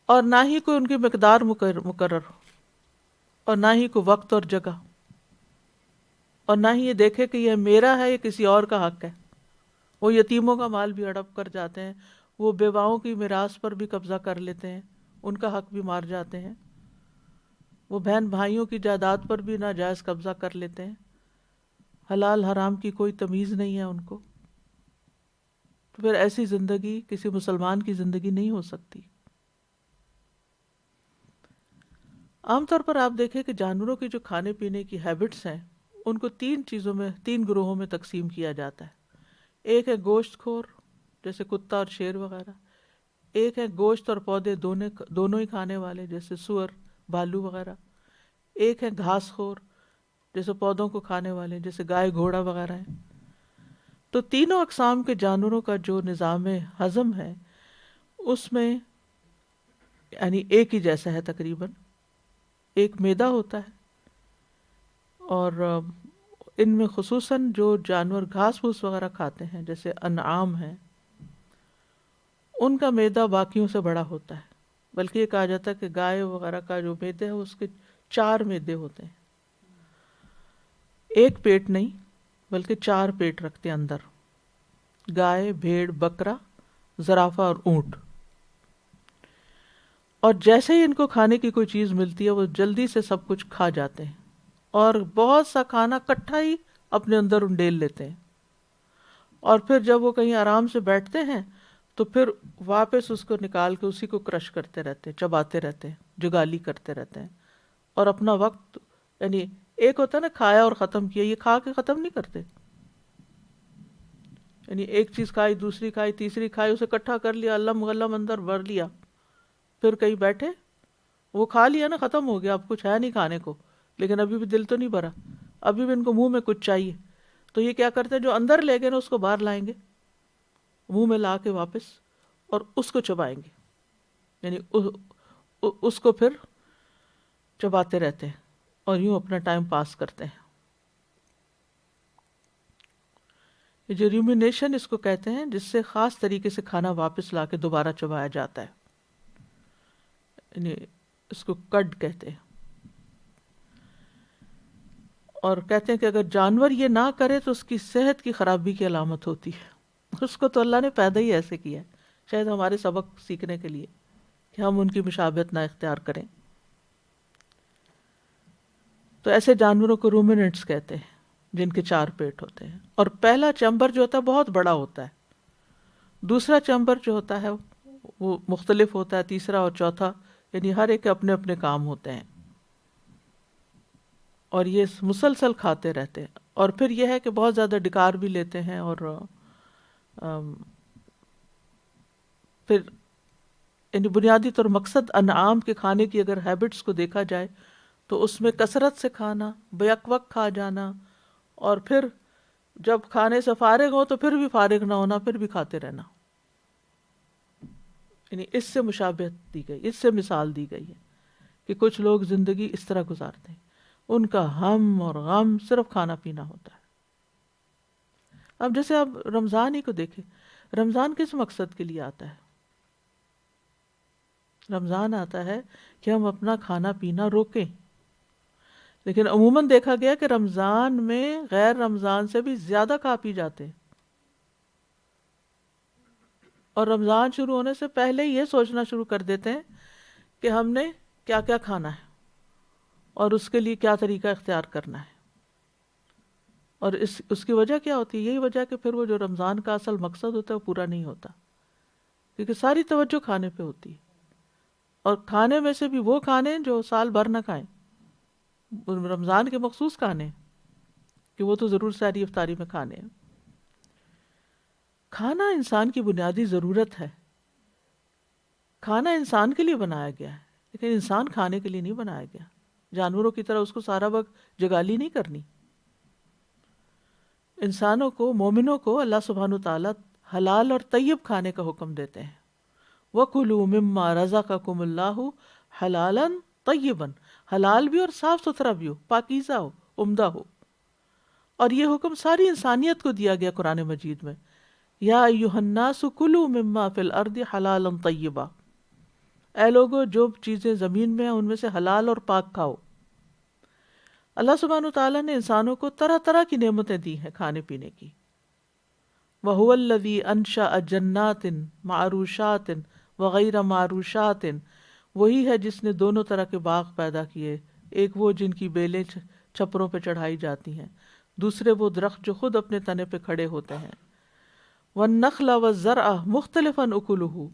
اور نہ ہی کوئی ان کی مقدار مقرر ہو، اور نہ ہی کوئی وقت اور جگہ، اور نہ ہی یہ دیکھے کہ یہ میرا ہے، یہ کسی اور کا حق ہے۔ وہ یتیموں کا مال بھی ہڑپ کر جاتے ہیں، وہ بیواؤں کی میراث پر بھی قبضہ کر لیتے ہیں، ان کا حق بھی مار جاتے ہیں، وہ بہن بھائیوں کی جائیداد پر بھی ناجائز قبضہ کر لیتے ہیں، حلال حرام کی کوئی تمیز نہیں ہے ان کو۔ تو پھر ایسی زندگی کسی مسلمان کی زندگی نہیں ہو سکتی۔ عام طور پر آپ دیکھیں کہ جانوروں کی جو کھانے پینے کی ہیبٹس ہیں ان کو تین گروہوں میں تقسیم کیا جاتا ہے۔ ایک ہے گوشت خور جیسے کتا اور شیر وغیرہ، ایک ہے گوشت اور پودے دونوں ہی کھانے والے جیسے سور، بھالو وغیرہ، ایک ہے گھاس خور جیسے پودوں کو کھانے والے جیسے گائے گھوڑا وغیرہ ہیں۔ تو تینوں اقسام کے جانوروں کا جو نظام ہضم ہے اس میں یعنی ایک ہی جیسا ہے تقریباً، ایک معدہ ہوتا ہے، اور ان میں خصوصاً جو جانور گھاس پھوس وغیرہ کھاتے ہیں جیسے انعام ہیں ان کا معدہ باقیوں سے بڑا ہوتا ہے، بلکہ یہ کہا جاتا ہے کہ گائے وغیرہ کا جو معدہ ہے اس کے 4 معدے ہوتے ہیں، ایک پیٹ نہیں بلکہ 4 پیٹ رکھتے ہیں اندر، گائے، بھیڑ، بکرا، زرافہ اور اونٹ۔ اور جیسے ہی ان کو کھانے کی کوئی چیز ملتی ہے وہ جلدی سے سب کچھ کھا جاتے ہیں اور بہت سا کھانا کٹھا ہی اپنے اندر انڈیل لیتے ہیں، اور پھر جب وہ کہیں آرام سے بیٹھتے ہیں تو پھر واپس اس کو نکال کے اسی کو کرش کرتے رہتے ہیں، چباتے رہتے ہیں، جگالی کرتے رہتے ہیں، اور اپنا وقت یعنی ایک ہوتا ہے نا کھایا اور ختم کیا، یہ کھا کے ختم نہیں کرتے، یعنی ایک چیز کھائی، دوسری کھائی، تیسری کھائی، اسے اکٹھا کر لیا، علم غلم اندر بھر لیا، پھر کہیں بیٹھے، وہ کھا لیا نا، ختم ہو گیا، اب کچھ ہے نہیں کھانے کو، لیکن ابھی بھی دل تو نہیں بھرا، ابھی بھی ان کو منہ میں کچھ چاہیے، تو یہ کیا کرتے ہیں جو اندر لے گئے نا اس کو باہر لائیں گے، منہ میں لا کے واپس، اور اس کو چبائیں گے، یعنی اس کو پھر چباتے رہتے ہیں اور یوں اپنا ٹائم پاس کرتے ہیں۔ یہ جو ریومینیشن اس کو کہتے ہیں، جس سے خاص طریقے سے کھانا واپس لا کے دوبارہ چبایا جاتا ہے، یعنی اس کو کڈ کہتے ہیں، اور کہتے ہیں کہ اگر جانور یہ نہ کرے تو اس کی صحت کی خرابی کی علامت ہوتی ہے، اس کو تو اللہ نے پیدا ہی ایسے کیا ہے، شاید ہمارے سبق سیکھنے کے لیے کہ ہم ان کی مشابہت نہ اختیار کریں۔ تو ایسے جانوروں کو رومیننٹس کہتے ہیں جن کے 4 پیٹ ہوتے ہیں، اور پہلا چیمبر جو ہوتا ہے بہت بڑا ہوتا ہے، دوسرا چیمبر جو ہوتا ہے وہ مختلف ہوتا ہے، تیسرا اور چوتھا، یعنی ہر ایک کے اپنے اپنے کام ہوتے ہیں، اور یہ مسلسل کھاتے رہتے ہیں، اور پھر یہ ہے کہ بہت زیادہ ڈکار بھی لیتے ہیں، اور پھر یعنی بنیادی طور مقصد انعام کے کھانے کی اگر ہیبٹس کو دیکھا جائے تو اس میں کثرت سے کھانا، بیک وقت کھا جانا، اور پھر جب کھانے سے فارغ ہو تو پھر بھی فارغ نہ ہونا، پھر بھی کھاتے رہنا، یعنی اس سے مشابہت دی گئی، اس سے مثال دی گئی ہے کہ کچھ لوگ زندگی اس طرح گزارتے ہیں۔ ان کا ہم اور غم صرف کھانا پینا ہوتا ہے۔ اب جیسے آپ رمضان ہی کو دیکھیں، رمضان کس مقصد کے لیے آتا ہے؟ رمضان آتا ہے کہ ہم اپنا کھانا پینا روکیں، لیکن عموماً دیکھا گیا کہ رمضان میں غیر رمضان سے بھی زیادہ کھا پی جاتے ہیں، اور رمضان شروع ہونے سے پہلے یہ سوچنا شروع کر دیتے ہیں کہ ہم نے کیا کیا کھانا ہے اور اس کے لیے کیا طریقہ اختیار کرنا ہے۔ اور اس کی وجہ کیا ہوتی ہے؟ یہی وجہ کہ پھر وہ جو رمضان کا اصل مقصد ہوتا ہے وہ پورا نہیں ہوتا، کیونکہ ساری توجہ کھانے پہ ہوتی ہے، اور کھانے میں سے بھی وہ کھانے جو سال بھر نہ کھائیں، رمضان کے مخصوص کھانے کہ وہ تو ضرور سحری افطاری میں کھانے ہیں۔ کھانا انسان کی بنیادی ضرورت ہے، کھانا انسان کے لیے بنایا گیا ہے، لیکن انسان کھانے کے لیے نہیں بنایا گیا۔ جانوروں کی طرح اس کو سارا وقت جگالی نہیں کرنی۔ انسانوں کو، مومنوں کو اللہ سبحانہ وتعالیٰ حلال اور طیب کھانے کا حکم دیتے ہیں۔ وَكُلُوا مِمَّا رَزَقَكُمُ اللَّهُ حَلَالًا طَيِّبًا، حلال بھی اور صاف ستھرا بھی ہو، پاکیزہ ہو، عمدہ ہو۔ اور یہ حکم ساری انسانیت کو دیا گیا قرآن مجید میں، یا ایھا الناس کلوا مما فی الارض حلالا طیبا، اے لوگو جو چیزیں زمین میں ہیں ان میں سے حلال اور پاک کھاؤ۔ اللہ سبحانہ تعالیٰ نے انسانوں کو طرح طرح کی نعمتیں دی ہیں کھانے پینے کی۔ وَهُوَ الَّذِي أَنشَأَ جَنَّاتٍ مَعْرُوشَاتٍ وَغَيْرَ مَعْرُوشَاتٍ، وہی ہے جس نے دونوں طرح کے باغ پیدا کیے، ایک وہ جن کی بیلیں چھپروں پہ چڑھائی جاتی ہیں، دوسرے وہ درخت جو خود اپنے تنے پہ کھڑے ہوتے ہیں۔ وَالنَّخْلَ وَالزَّرْعَ مُخْتَلِفًا أُكُلُهُ،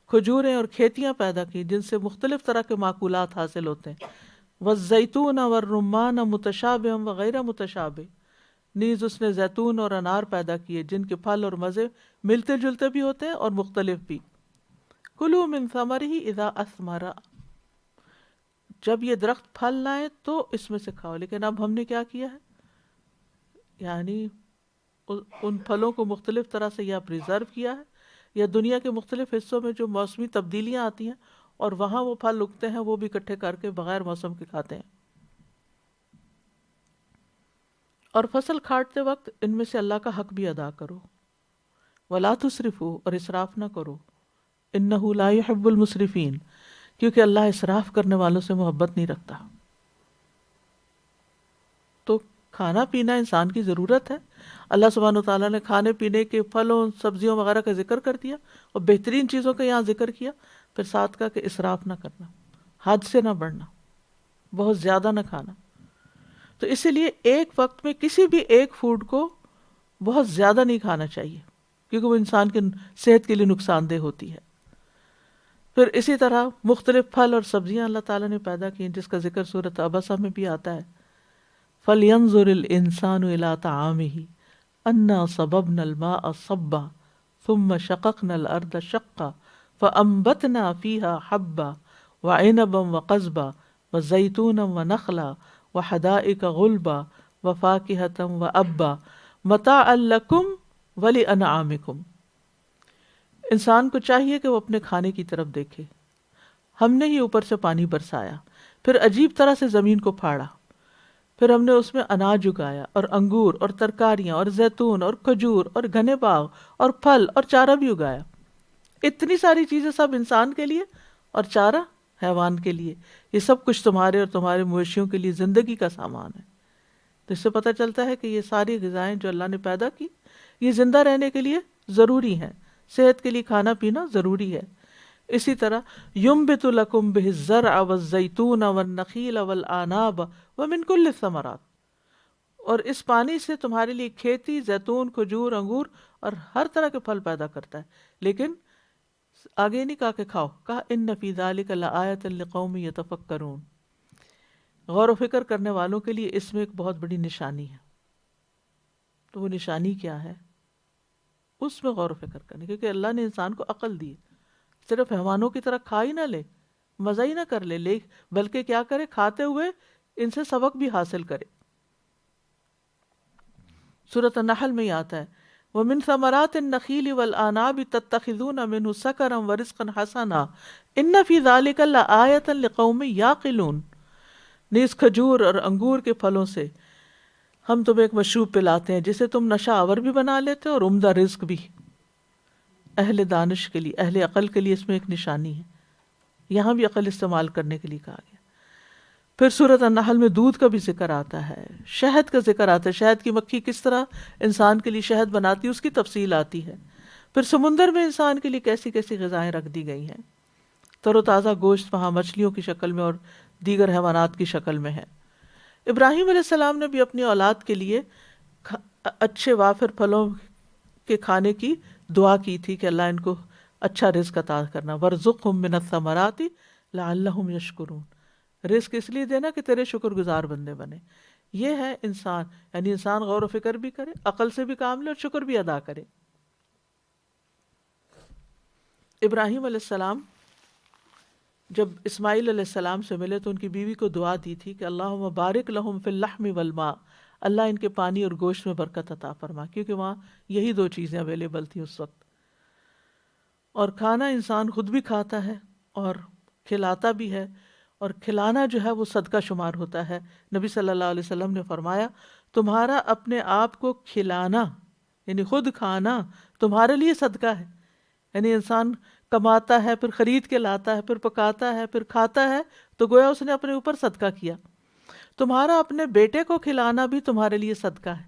کھجوریں اور کھیتیاں پیدا کی جن سے مختلف طرح کے معقولات حاصل ہوتے ہیں۔ وَالزَّيْتُونَ وَالرُّمَّانَ مُتَشَابِهًا وَغَيْرَ مُتَشَابِهٍ، نیز اس نے زیتون اور انار پیدا کیے جن کے پھل اور مزے ملتے جلتے بھی ہوتے ہیں اور مختلف بھی۔ کُلُوا مِن ثَمَرِهِ إِذَا أَثْمَرَ، جب یہ درخت پھل لائے تو اس میں سے کھاؤ۔ لیکن اب ہم نے کیا کیا ہے؟ یعنی ان پھلوں کو مختلف طرح سے یا پریزرو کیا ہے، یا دنیا کے مختلف حصوں میں جو موسمی تبدیلیاں آتی ہیں اور وہاں وہ پھل اگتے ہیں وہ بھی اکٹھے کر کے بغیر موسم کے کھاتے ہیں۔ اور فصل کاٹتے وقت ان میں سے اللہ کا حق بھی ادا کرو۔ وَلَا تُسْرِفُوا، اور اسراف نہ کرو۔ إِنَّهُ لَا يُحِبُّ الْمُسْرِفِينَ، کیونکہ اللہ اسراف کرنے والوں سے محبت نہیں رکھتا۔ تو کھانا پینا انسان کی ضرورت ہے۔ اللہ سبحانہ وتعالیٰ نے کھانے پینے کے پھلوں، سبزیوں وغیرہ کا ذکر کر دیا اور بہترین چیزوں کا یہاں ذکر کیا، پھر ساتھ کا کہ اسراف نہ کرنا، حد سے نہ بڑھنا، بہت زیادہ نہ کھانا۔ تو اسی لیے ایک وقت میں کسی بھی ایک فوڈ کو بہت زیادہ نہیں کھانا چاہیے، کیونکہ وہ انسان کی صحت کے لیے نقصان دہ ہوتی ہے۔ پھر اسی طرح مختلف پھل اور سبزیاں اللہ تعالیٰ نے پیدا کی جس کا ذکر سورۃ عبسہ میں بھی آتا ہے۔ فَلْيَنظُرِ الْإِنسَانُ إِلَىٰ طَعَامِهِ أَنَّا صَبَبْنَا الْمَاءَ صَبًّا ثُمَّ شَقَقْنَا الْأَرْضَ شَقًّا فَأَنبَتْنَا فِيهَا حَبًّا وَعِنَبًا وَقَضْبًا وَزَيْتُونًا وَنَخْلًا وَحَدَائِقَ غُلْبًا وَفَاكِهَةً وَأَبًّا مَتَاعًا لَكُمْ وَلِأَنْعَامِكُمْ۔ انسان کو چاہیے کہ وہ اپنے کھانے کی طرف دیکھے۔ ہم نے ہی اوپر سے پانی برسایا، پھر عجیب طرح سے زمین کو پھاڑا، پھر ہم نے اس میں اناج اگایا اور انگور اور ترکاریاں اور زیتون اور کھجور اور گھنے باغ اور پھل اور چارہ بھی اگایا۔ اتنی ساری چیزیں سب انسان کے لیے اور چارہ حیوان کے لیے، یہ سب کچھ تمہارے اور تمہارے مویشیوں کے لیے زندگی کا سامان ہے۔ تو اس سے پتہ چلتا ہے کہ یہ ساری غذائیں جو اللہ نے پیدا کی یہ زندہ رہنے کے لیے ضروری ہیں، صحت کے لیے کھانا پینا ضروری ہے۔ اسی طرح يُنبِتُ لَكُمْ بِهِ الزَّرْعَ وَالزَّيْتُونَ وَالنَّخِيلَ وَالْأَعْنَابَ وَمِن كُلِّ الثَّمَرَاتِ، اور اس پانی سے تمہارے لیے کھیتی، زیتون، کھجور، انگور اور ہر طرح کے پھل پیدا کرتا ہے۔ لیکن آگے نہیں کہا کہ کھاؤ، کہا إِنَّ فِي ذَلِكَ لَآيَةً لِقَوْمٍ يَتَفَكَّرُونَ، غور و فکر کرنے والوں کے لیے اس میں ایک بہت بڑی نشانی ہے۔ تو وہ نشانی کیا ہے؟ اس میں غور و فکر کرنے، کیونکہ اللہ نے انسان کو عقل دی، صرف حیوانوں کی طرح کھا ہی نہ لے، مزہ ہی نہ کر لے، بلکہ کیا کرے، کھاتے ہوئے ان سے سبق بھی حاصل کرے۔ سورۃ النحل میں یہ آتا ہے وَمِن ثَمَرَاتِ النَّخِيلِ وَالْأَعْنَابِ تَتَّخِذُونَ مِنْهُ سَكَرًا وَرِزْقًا حَسَنًا إِنَّ فِي ذَلِكَ لَآيَةً لِقَوْمٍ يَعْقِلُونَ۔ نیز کھجور اور انگور کے پھلوں سے ہم تمہیں ایک مشروب پلاتے ہیں جسے تم نشہ آور بھی بنا لیتے ہو اور عمدہ رزق بھی. اہل دانش کے لیے، اہل عقل کے لیے اس میں ایک نشانی ہے. یہاں بھی عقل استعمال کرنے کے لیے کہا گیا. پھر سورۃ النحل میں دودھ کا بھی ذکر آتا ہے، شہد کا ذکر آتا ہے، شہد کی مکھی کس طرح انسان کے لیے شہد بناتی ہے اس کی تفصیل آتی ہے. پھر سمندر میں انسان کے لیے کیسی کیسی غذائیں رکھ دی گئی ہیں. تر و تازہ گوشت وہاں مچھلیوں کی شکل میں اور دیگر حیوانات کی شکل میں ہے. ابراہیم علیہ السلام نے بھی اپنی اولاد کے لیے اچھے وافر پھلوں کے کھانے کی دعا کی تھی کہ اللہ ان کو اچھا رزق عطا کرنا. وارزقہم من الثمرات لعلہم یشکرون. رزق اس لیے دینا کہ تیرے شکر گزار بندے بنے. یہ ہے انسان، یعنی انسان غور و فکر بھی کرے، عقل سے بھی کام لے اور شکر بھی ادا کرے. ابراہیم علیہ السلام جب اسماعیل علیہ السلام سے ملے تو ان کی بیوی کو دعا دی تھی کہ اللہم بارک لہم فی اللحم والماء، اللہ ان کے پانی اور گوشت میں برکت عطا فرما، کیونکہ وہاں یہی دو چیزیں اویلیبل تھیں اس وقت. اور کھانا انسان خود بھی کھاتا ہے اور کھلاتا بھی ہے، اور کھلانا جو ہے وہ صدقہ شمار ہوتا ہے. نبی صلی اللہ علیہ وسلم نے فرمایا تمہارا اپنے آپ کو کھلانا یعنی خود کھانا تمہارے لیے صدقہ ہے. یعنی انسان کماتا ہے، پھر خرید کے لاتا ہے، پھر پکاتا ہے، پھر کھاتا ہے، تو گویا اس نے اپنے اوپر صدقہ کیا. تمہارا اپنے بیٹے کو کھلانا بھی تمہارے لیے صدقہ ہے،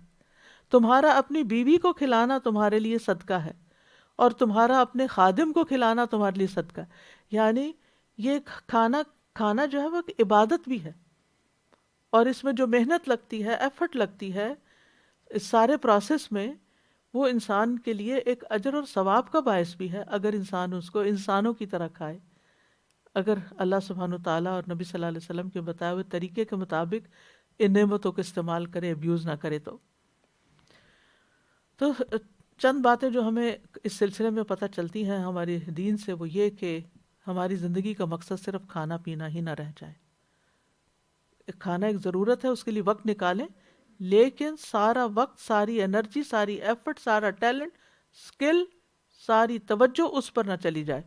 تمہارا اپنی بیوی کو کھلانا تمہارے لیے صدقہ ہے، اور تمہارا اپنے خادم کو کھلانا تمہارے لیے صدقہ ہے. یعنی یہ کھانا جو ہے وہ ایک عبادت بھی ہے، اور اس میں جو محنت لگتی ہے، ایفرٹ لگتی ہے اس سارے پروسیس میں، وہ انسان کے لیے ایک اجر اور ثواب کا باعث بھی ہے اگر انسان اس کو انسانوں کی طرح کھائے. اگر اللہ سبحانہ وتعالیٰ اور نبی صلی اللہ علیہ وسلم کے بتائے ہوئے طریقے کے مطابق ان نعمتوں کو استعمال کرے، ابیوز نہ کرے. تو چند باتیں جو ہمیں اس سلسلے میں پتہ چلتی ہیں ہمارے دین سے، وہ یہ کہ ہماری زندگی کا مقصد صرف کھانا پینا ہی نہ رہ جائے. کھانا ایک ضرورت ہے، اس کے لیے وقت نکالیں، لیکن سارا وقت، ساری انرجی، ساری ایفرٹ، سارا ٹیلنٹ، اسکل، ساری توجہ اس پر نہ چلی جائے.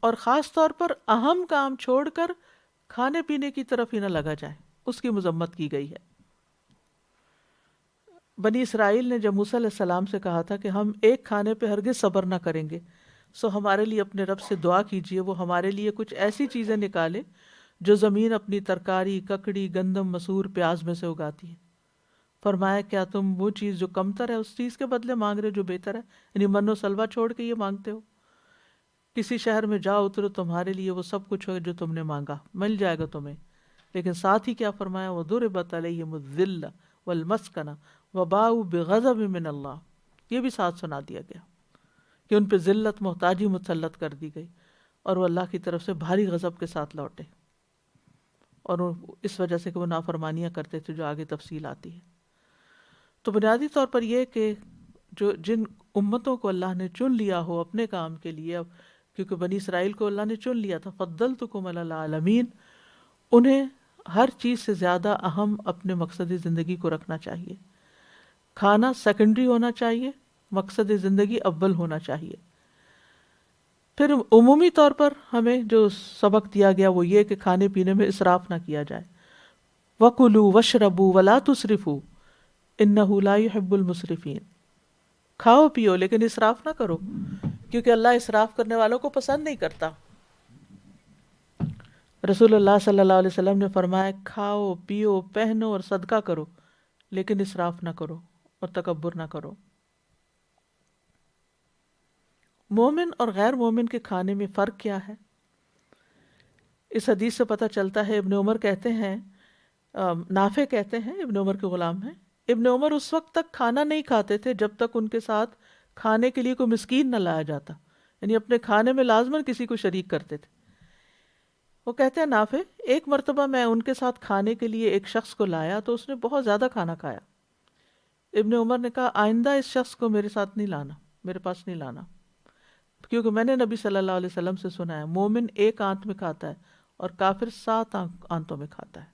اور خاص طور پر اہم کام چھوڑ کر کھانے پینے کی طرف ہی نہ لگا جائے، اس کی مذمت کی گئی ہے. بنی اسرائیل نے جب موسیٰ علیہ السلام سے کہا تھا کہ ہم ایک کھانے پہ ہرگز صبر نہ کریں گے، سو ہمارے لیے اپنے رب سے دعا کیجئے وہ ہمارے لیے کچھ ایسی چیزیں نکالے جو زمین اپنی ترکاری، ککڑی، گندم، مسور، پیاز میں سے اگاتی ہے. فرمایا کیا تم وہ چیز جو کمتر ہے اس چیز کے بدلے مانگ رہے جو بہتر ہے؟ یعنی من و سلوا چھوڑ کے یہ مانگتے ہو. کسی شہر میں جاؤ اترو، تمہارے لیے وہ سب کچھ ہو جو تم نے مانگا مل جائے گا تمہیں. لیکن ساتھ ہی کیا فرمایا؟ وَضُرِبَتْ عَلَيْهِمُ الذِّلَّةُ وَالْمَسْكَنَةُ وَبَاءُوا بِغَضَبٍ مِّنَ اللَّهِ. یہ بھی ساتھ سنا دیا گیا کہ ان پہ ذلت، محتاجی مسلط کر دی گئی، اور وہ اللہ کی طرف سے بھاری غضب کے ساتھ لوٹے، اور اس وجہ سے کہ وہ نافرمانیاں کرتے تھے جو آگے تفصیل آتی ہے. تو بنیادی طور پر یہ کہ جن امتوں کو اللہ نے چن لیا ہو اپنے کام کے لیے، کیونکہ بنی اسرائیل کو اللہ نے چن لیا تھا، فضلتکم علی العالمین، انہیں ہر چیز سے زیادہ اہم اپنے مقصد زندگی کو رکھنا چاہیے. کھانا سیکنڈری ہونا چاہیے، مقصد زندگی اول ہونا چاہیے. پھر عمومی طور پر ہمیں جو سبق دیا گیا وہ یہ کہ کھانے پینے میں اسراف نہ کیا جائے. وَكُلُوا وَاشْرَبُوا وَلَا تُسْرِفُوا إِنَّهُ لَا يُحِبُّ الْمُسْرِفِينَ. کھاؤ پیو لیکن اسراف نہ کرو، کیونکہ اللہ اسراف کرنے والوں کو پسند نہیں کرتا. رسول اللہ صلی اللہ علیہ وسلم نے فرمایا کھاؤ پیو پہنو اور صدقہ کرو، لیکن اسراف نہ کرو اور تکبر نہ کرو. مومن اور غیر مومن کے کھانے میں فرق کیا ہے؟ اس حدیث سے پتہ چلتا ہے، ابن عمر کہتے ہیں، نافع کہتے ہیں، ابن عمر کے غلام ہیں، ابن عمر اس وقت تک کھانا نہیں کھاتے تھے جب تک ان کے ساتھ کھانے کے لیے کوئی مسکین نہ لایا جاتا، یعنی اپنے کھانے میں لازماً کسی کو شریک کرتے تھے. وہ کہتے ہیں نافع، ایک مرتبہ میں ان کے ساتھ کھانے کے لیے ایک شخص کو لایا تو اس نے بہت زیادہ کھانا کھایا. ابن عمر نے کہا آئندہ اس شخص کو میرے ساتھ نہیں لانا، میرے پاس نہیں لانا، کیونکہ میں نے نبی صلی اللہ علیہ وسلم سے سنا ہے مومن ایک آنت میں کھاتا ہے اور کافر 7 آنتوں میں کھاتا ہے،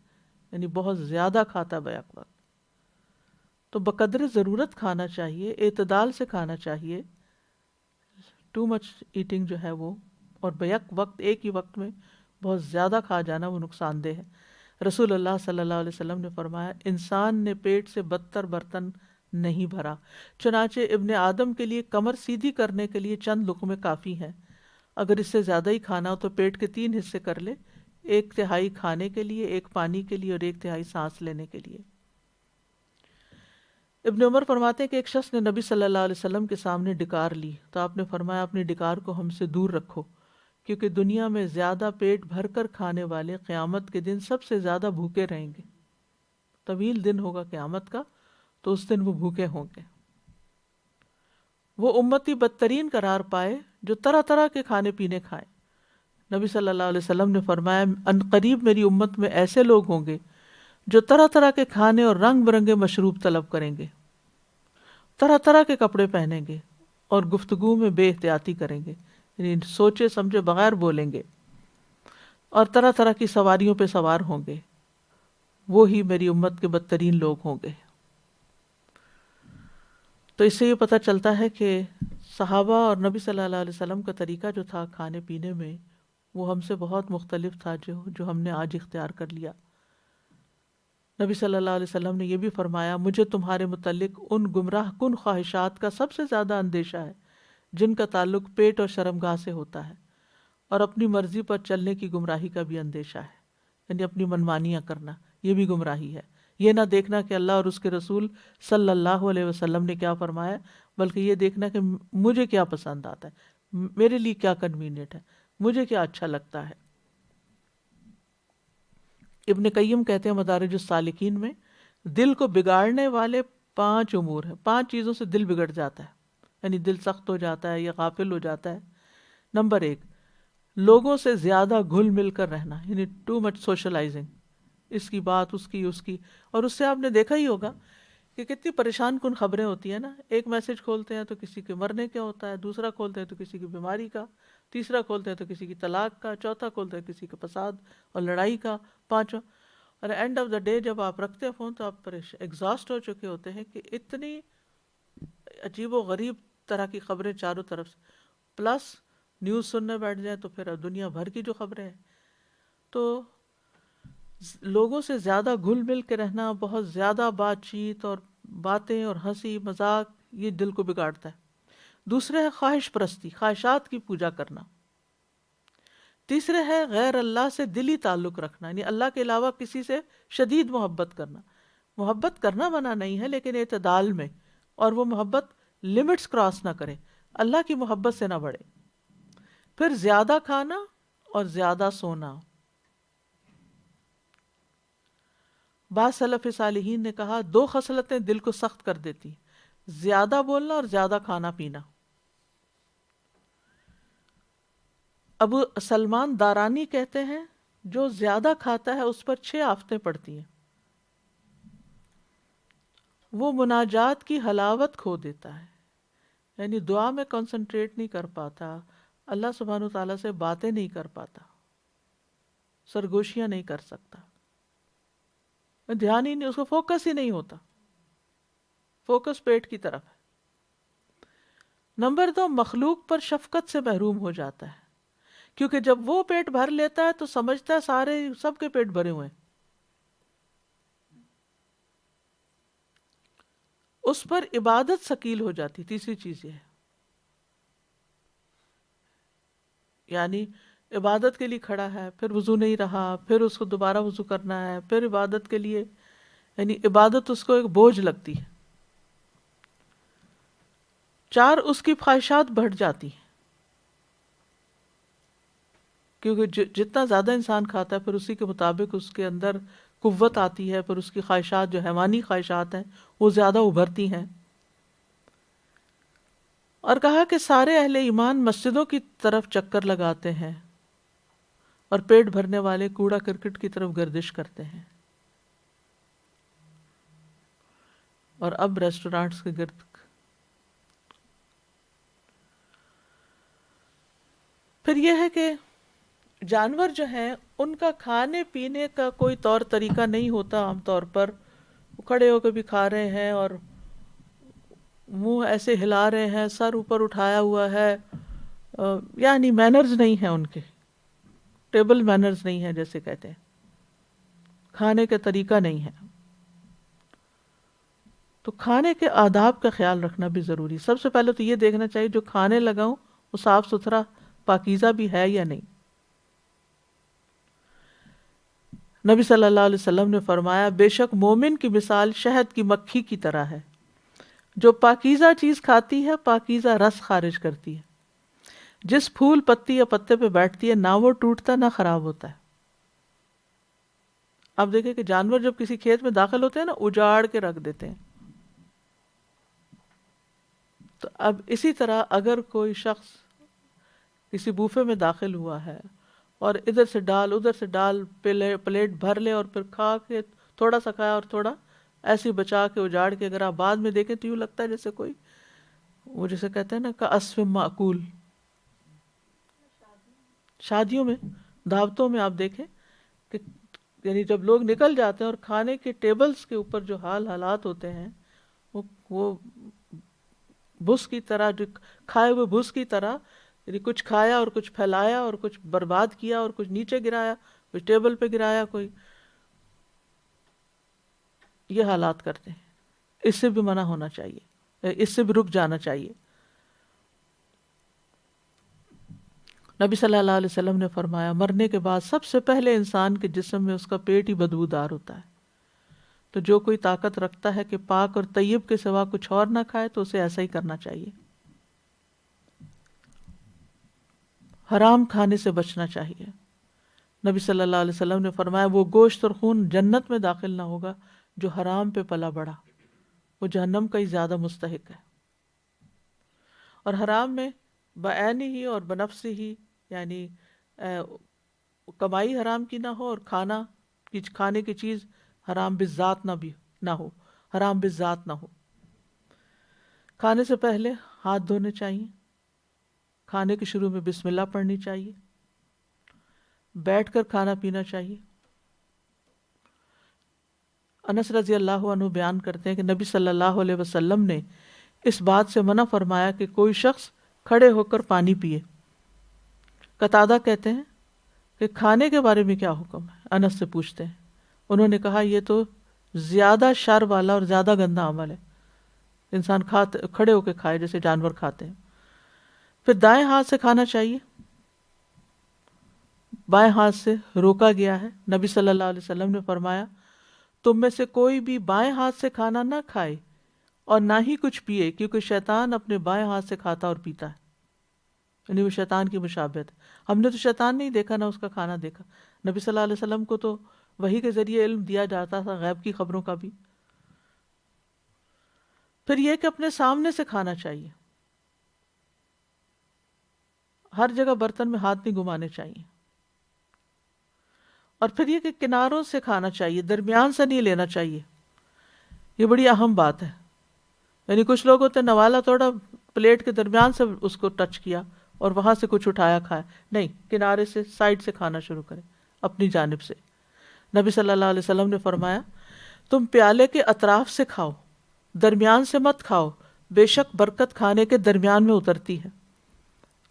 یعنی بہت زیادہ کھاتا ہے بیک وقت. تو بقدر ضرورت کھانا چاہیے، اعتدال سے کھانا چاہیے. ٹو مچ ایٹنگ جو ہے وہ، اور بیک وقت ایک ہی وقت میں بہت زیادہ کھا جانا وہ نقصان دہ ہے. رسول اللہ صلی اللہ علیہ وسلم نے فرمایا انسان نے پیٹ سے بدتر برتن نہیں بھرا، چنانچہ ابن آدم کے لیے کمر سیدھی کرنے کے لیے چند لقمے کافی ہیں، اگر اس سے زیادہ ہی کھانا ہو تو پیٹ کے 3 حصے کر لے، 1/3 کھانے کے لیے، 1 پانی کے لیے اور 1/3 سانس لینے کے لیے۔ ابن عمر فرماتے ہیں کہ ایک شخص نے نبی صلی اللہ علیہ وسلم کے سامنے ڈکار لی تو آپ نے فرمایا اپنی ڈکار کو ہم سے دور رکھو، کیونکہ دنیا میں زیادہ پیٹ بھر کر کھانے والے قیامت کے دن سب سے زیادہ بھوکے رہیں گے۔ طویل دن ہوگا قیامت کا تو اس دن وہ بھوکے ہوں گے۔ وہ امتی بدترین قرار پائے جو طرح طرح کے کھانے پینے کھائیں۔ نبی صلی اللہ علیہ وسلم نے فرمایا ان قریب میری امت میں ایسے لوگ ہوں گے جو طرح طرح کے کھانے اور رنگ برنگے مشروب طلب کریں گے، طرح طرح کے کپڑے پہنیں گے اور گفتگو میں بے احتیاطی کریں گے، یعنی سوچے سمجھے بغیر بولیں گے، اور طرح طرح کی سواریوں پہ سوار ہوں گے، وہی میری امت کے بدترین لوگ ہوں گے۔ تو اس سے یہ پتہ چلتا ہے کہ صحابہ اور نبی صلی اللہ علیہ وسلم کا طریقہ جو تھا کھانے پینے میں وہ ہم سے بہت مختلف تھا جو ہم نے آج اختیار کر لیا۔ نبی صلی اللہ علیہ وسلم نے یہ بھی فرمایا مجھے تمہارے متعلق ان گمراہ کن خواہشات کا سب سے زیادہ اندیشہ ہے جن کا تعلق پیٹ اور شرمگاہ سے ہوتا ہے، اور اپنی مرضی پر چلنے کی گمراہی کا بھی اندیشہ ہے، یعنی اپنی منمانیاں کرنا، یہ بھی گمراہی ہے۔ یہ نہ دیکھنا کہ اللہ اور اس کے رسول صلی اللہ علیہ وسلم نے کیا فرمایا، بلکہ یہ دیکھنا کہ مجھے کیا پسند آتا ہے، میرے لیے کیا کنوینئنٹ ہے، مجھے کیا اچھا لگتا ہے۔ ابن قیم کہتے ہیں مدارج السالکین میں دل کو بگاڑنے والے 5 امور ہیں، 5 چیزوں سے دل بگڑ جاتا ہے، یعنی دل سخت ہو جاتا ہے یا غافل ہو جاتا ہے۔ نمبر 1، لوگوں سے زیادہ گھل مل کر رہنا، یعنی ٹو مچ سوشلائزنگ، اس کی بات اس کی، اور اس سے آپ نے دیکھا ہی ہوگا کہ کتنی پریشان کن خبریں ہوتی ہیں نا، ایک میسج کھولتے ہیں تو کسی کے مرنے کا ہوتا ہے، دوسرا کھولتے ہیں تو کسی کی بیماری کا، تیسرا کھولتے ہیں تو کسی کی طلاق کا، چوتھا کھولتے ہیں کسی کے فساد اور لڑائی کا، 5واں، اور اینڈ آف دا ڈے جب آپ رکھتے ہیں فون تو آپ ایگزاسٹ ہو چکے ہوتے ہیں کہ اتنی عجیب و غریب طرح کی خبریں چاروں طرف سے، پلس نیوز سننے بیٹھ جائیں تو پھر دنیا بھر کی جو خبریں ہیں۔ تو لوگوں سے زیادہ گھل مل کے رہنا، بہت زیادہ بات چیت اور باتیں اور ہنسی مذاق، یہ دل کو بگاڑتا ہے۔ دوسرے ہے خواہش پرستی، خواہشات کی پوجا کرنا۔ تیسرے ہے غیر اللہ سے دلی تعلق رکھنا، یعنی اللہ کے علاوہ کسی سے شدید محبت کرنا۔ محبت کرنا منع نہیں ہے لیکن اعتدال میں، اور وہ محبت لمٹس کراس نہ کرے، اللہ کی محبت سے نہ بڑھے۔ پھر زیادہ کھانا اور زیادہ سونا۔ بعض سلف صالحین نے کہا 2 خصلتیں دل کو سخت کر دیتی ہیں، زیادہ بولنا اور زیادہ کھانا پینا۔ ابو سلمان دارانی کہتے ہیں جو زیادہ کھاتا ہے اس پر 6 آفتیں پڑتی ہیں، وہ مناجات کی حلاوت کھو دیتا ہے، یعنی دعا میں کنسنٹریٹ نہیں کر پاتا، اللہ سبحانہ وتعالیٰ سے باتیں نہیں کر پاتا، سرگوشیاں نہیں کر سکتا، دھیان ہی نہیں، اس کو فوکس ہی نہیں ہوتا، فوکس پیٹ کی طرف ہے۔ نمبر 2، مخلوق پر شفقت سے محروم ہو جاتا ہے، کیونکہ جب وہ پیٹ بھر لیتا ہے تو سمجھتا ہے سب کے پیٹ بھرے ہوئے ہیں، اس پر عبادت ثقیل ہو جاتی۔ تیسری چیز یہ ہے، یعنی عبادت کے لیے کھڑا ہے، پھر وضو نہیں رہا، پھر اس کو دوبارہ وضو کرنا ہے، پھر عبادت کے لیے، یعنی عبادت اس کو ایک بوجھ لگتی ہے۔ 4، اس کی خواہشات بڑھ جاتی ہیں، کیونکہ جتنا زیادہ انسان کھاتا ہے پھر اسی کے مطابق اس کے اندر قوت آتی ہے، پھر اس کی خواہشات جو حیوانی خواہشات ہیں وہ زیادہ ابھرتی ہیں۔ اور کہا کہ سارے اہل ایمان مسجدوں کی طرف چکر لگاتے ہیں اور پیٹ بھرنے والے کوڑا کرکٹ کی طرف گردش کرتے ہیں، اور اب ریسٹورانٹس کے گرد۔ پھر یہ ہے کہ جانور جو ہیں ان کا کھانے پینے کا کوئی طور طریقہ نہیں ہوتا، عام طور پر وہ کھڑے ہو کے بھی کھا رہے ہیں اور منہ ایسے ہلا رہے ہیں، سر اوپر اٹھایا ہوا ہے، یعنی مینرز نہیں ہیں، ان کے ٹیبل مینرز نہیں ہیں جیسے کہتے ہیں۔ کھانے کا طریقہ نہیں ہے. تو کھانے کے آداب کا خیال رکھنا بھی ضروری. سب سے پہلے تو یہ دیکھنا چاہیے جو کھانے لگاؤں وہ صاف ستھرا پاکیزہ بھی ہے یا نہیں. نبی صلی اللہ علیہ وسلم نے فرمایا بے شک مومن کی مثال شہد کی مکھی کی طرح ہے جو پاکیزہ چیز کھاتی ہے پاکیزہ رس خارج کرتی ہے. جس پھول پتی یا پتے پہ بیٹھتی ہے نہ وہ ٹوٹتا نہ خراب ہوتا ہے. آپ دیکھیں کہ جانور جب کسی کھیت میں داخل ہوتے ہیں نا اجاڑ کے رکھ دیتے ہیں. تو اب اسی طرح اگر کوئی شخص کسی بوفے میں داخل ہوا ہے اور ادھر سے ڈال ادھر سے ڈال پلیٹ بھر لے اور پھر کھا کے تھوڑا سا کھایا اور تھوڑا ایسے بچا کے اجاڑ کے اگر آپ بعد میں دیکھیں تو یوں لگتا ہے جیسے کوئی وہ جیسے کہتے ہیں نا کعصف مأکول. شادیوں میں دعوتوں میں آپ دیکھیں کہ یعنی جب لوگ نکل جاتے ہیں اور کھانے کے ٹیبلز کے اوپر جو حالات ہوتے ہیں وہ بھس کی طرح جو کھائے ہوئے بھس کی طرح یعنی کچھ کھایا اور کچھ پھیلایا اور کچھ برباد کیا اور کچھ نیچے گرایا کچھ ٹیبل پہ گرایا کوئی یہ حالات کرتے ہیں. اس سے بھی منع ہونا چاہیے, اس سے بھی رک جانا چاہیے. نبی صلی اللہ علیہ وسلم نے فرمایا مرنے کے بعد سب سے پہلے انسان کے جسم میں اس کا پیٹ ہی بدبودار ہوتا ہے. تو جو کوئی طاقت رکھتا ہے کہ پاک اور طیب کے سوا کچھ اور نہ کھائے تو اسے ایسا ہی کرنا چاہیے. حرام کھانے سے بچنا چاہیے. نبی صلی اللہ علیہ وسلم نے فرمایا وہ گوشت اور خون جنت میں داخل نہ ہوگا جو حرام پہ پلا بڑھا, وہ جہنم کا ہی زیادہ مستحق ہے. اور حرام میں بعینی ہی اور بنفسی ہی یعنی کمائی حرام کی نہ ہو اور کھانے کی چیز حرام بالذات نہ ہو, حرام بالذات نہ ہو. کھانے سے پہلے ہاتھ دھونے چاہیے. کھانے کے شروع میں بسم اللہ پڑھنی چاہیے. بیٹھ کر کھانا پینا چاہیے. انس رضی اللہ عنہ بیان کرتے ہیں کہ نبی صلی اللہ علیہ وسلم نے اس بات سے منع فرمایا کہ کوئی شخص کھڑے ہو کر پانی پیے. قتادہ کہتے ہیں کہ کھانے کے بارے میں کیا حکم ہے؟ انس سے پوچھتے ہیں. انہوں نے کہا یہ تو زیادہ شر والا اور زیادہ گندا عمل ہے. انسان کھڑے ہو کے کھائے جیسے جانور کھاتے ہیں. پھر دائیں ہاتھ سے کھانا چاہیے. بائیں ہاتھ سے روکا گیا ہے. نبی صلی اللہ علیہ وسلم نے فرمایا تم میں سے کوئی بھی بائیں ہاتھ سے کھانا نہ کھائے اور نہ ہی کچھ پیے کیونکہ شیطان اپنے بائیں ہاتھ سے کھاتا اور پیتا ہے. یعنی وہ شیطان کی مشابہت ہے. ہم نے تو شیطان نہیں دیکھا نہ اس کا کھانا دیکھا. نبی صلی اللہ علیہ وسلم کو تو وحی کے ذریعے علم دیا جاتا تھا غیب کی خبروں کا بھی. پھر یہ کہ اپنے سامنے سے کھانا چاہیے. ہر جگہ برتن میں ہاتھ نہیں گھمانے چاہیے. اور پھر یہ کہ کناروں سے کھانا چاہیے, درمیان سے نہیں لینا چاہیے. یہ بڑی اہم بات ہے. یعنی کچھ لوگ ہوتے ہیں نوالا توڑا پلیٹ کے درمیان سے اس کو ٹچ کیا اور وہاں سے کچھ اٹھایا کھایا. نہیں, کنارے سے سائڈ سے کھانا شروع کریں اپنی جانب سے. نبی صلی اللہ علیہ وسلم نے فرمایا تم پیالے کے اطراف سے کھاؤ, درمیان سے مت کھاؤ, بے شک برکت کھانے کے درمیان میں اترتی ہے.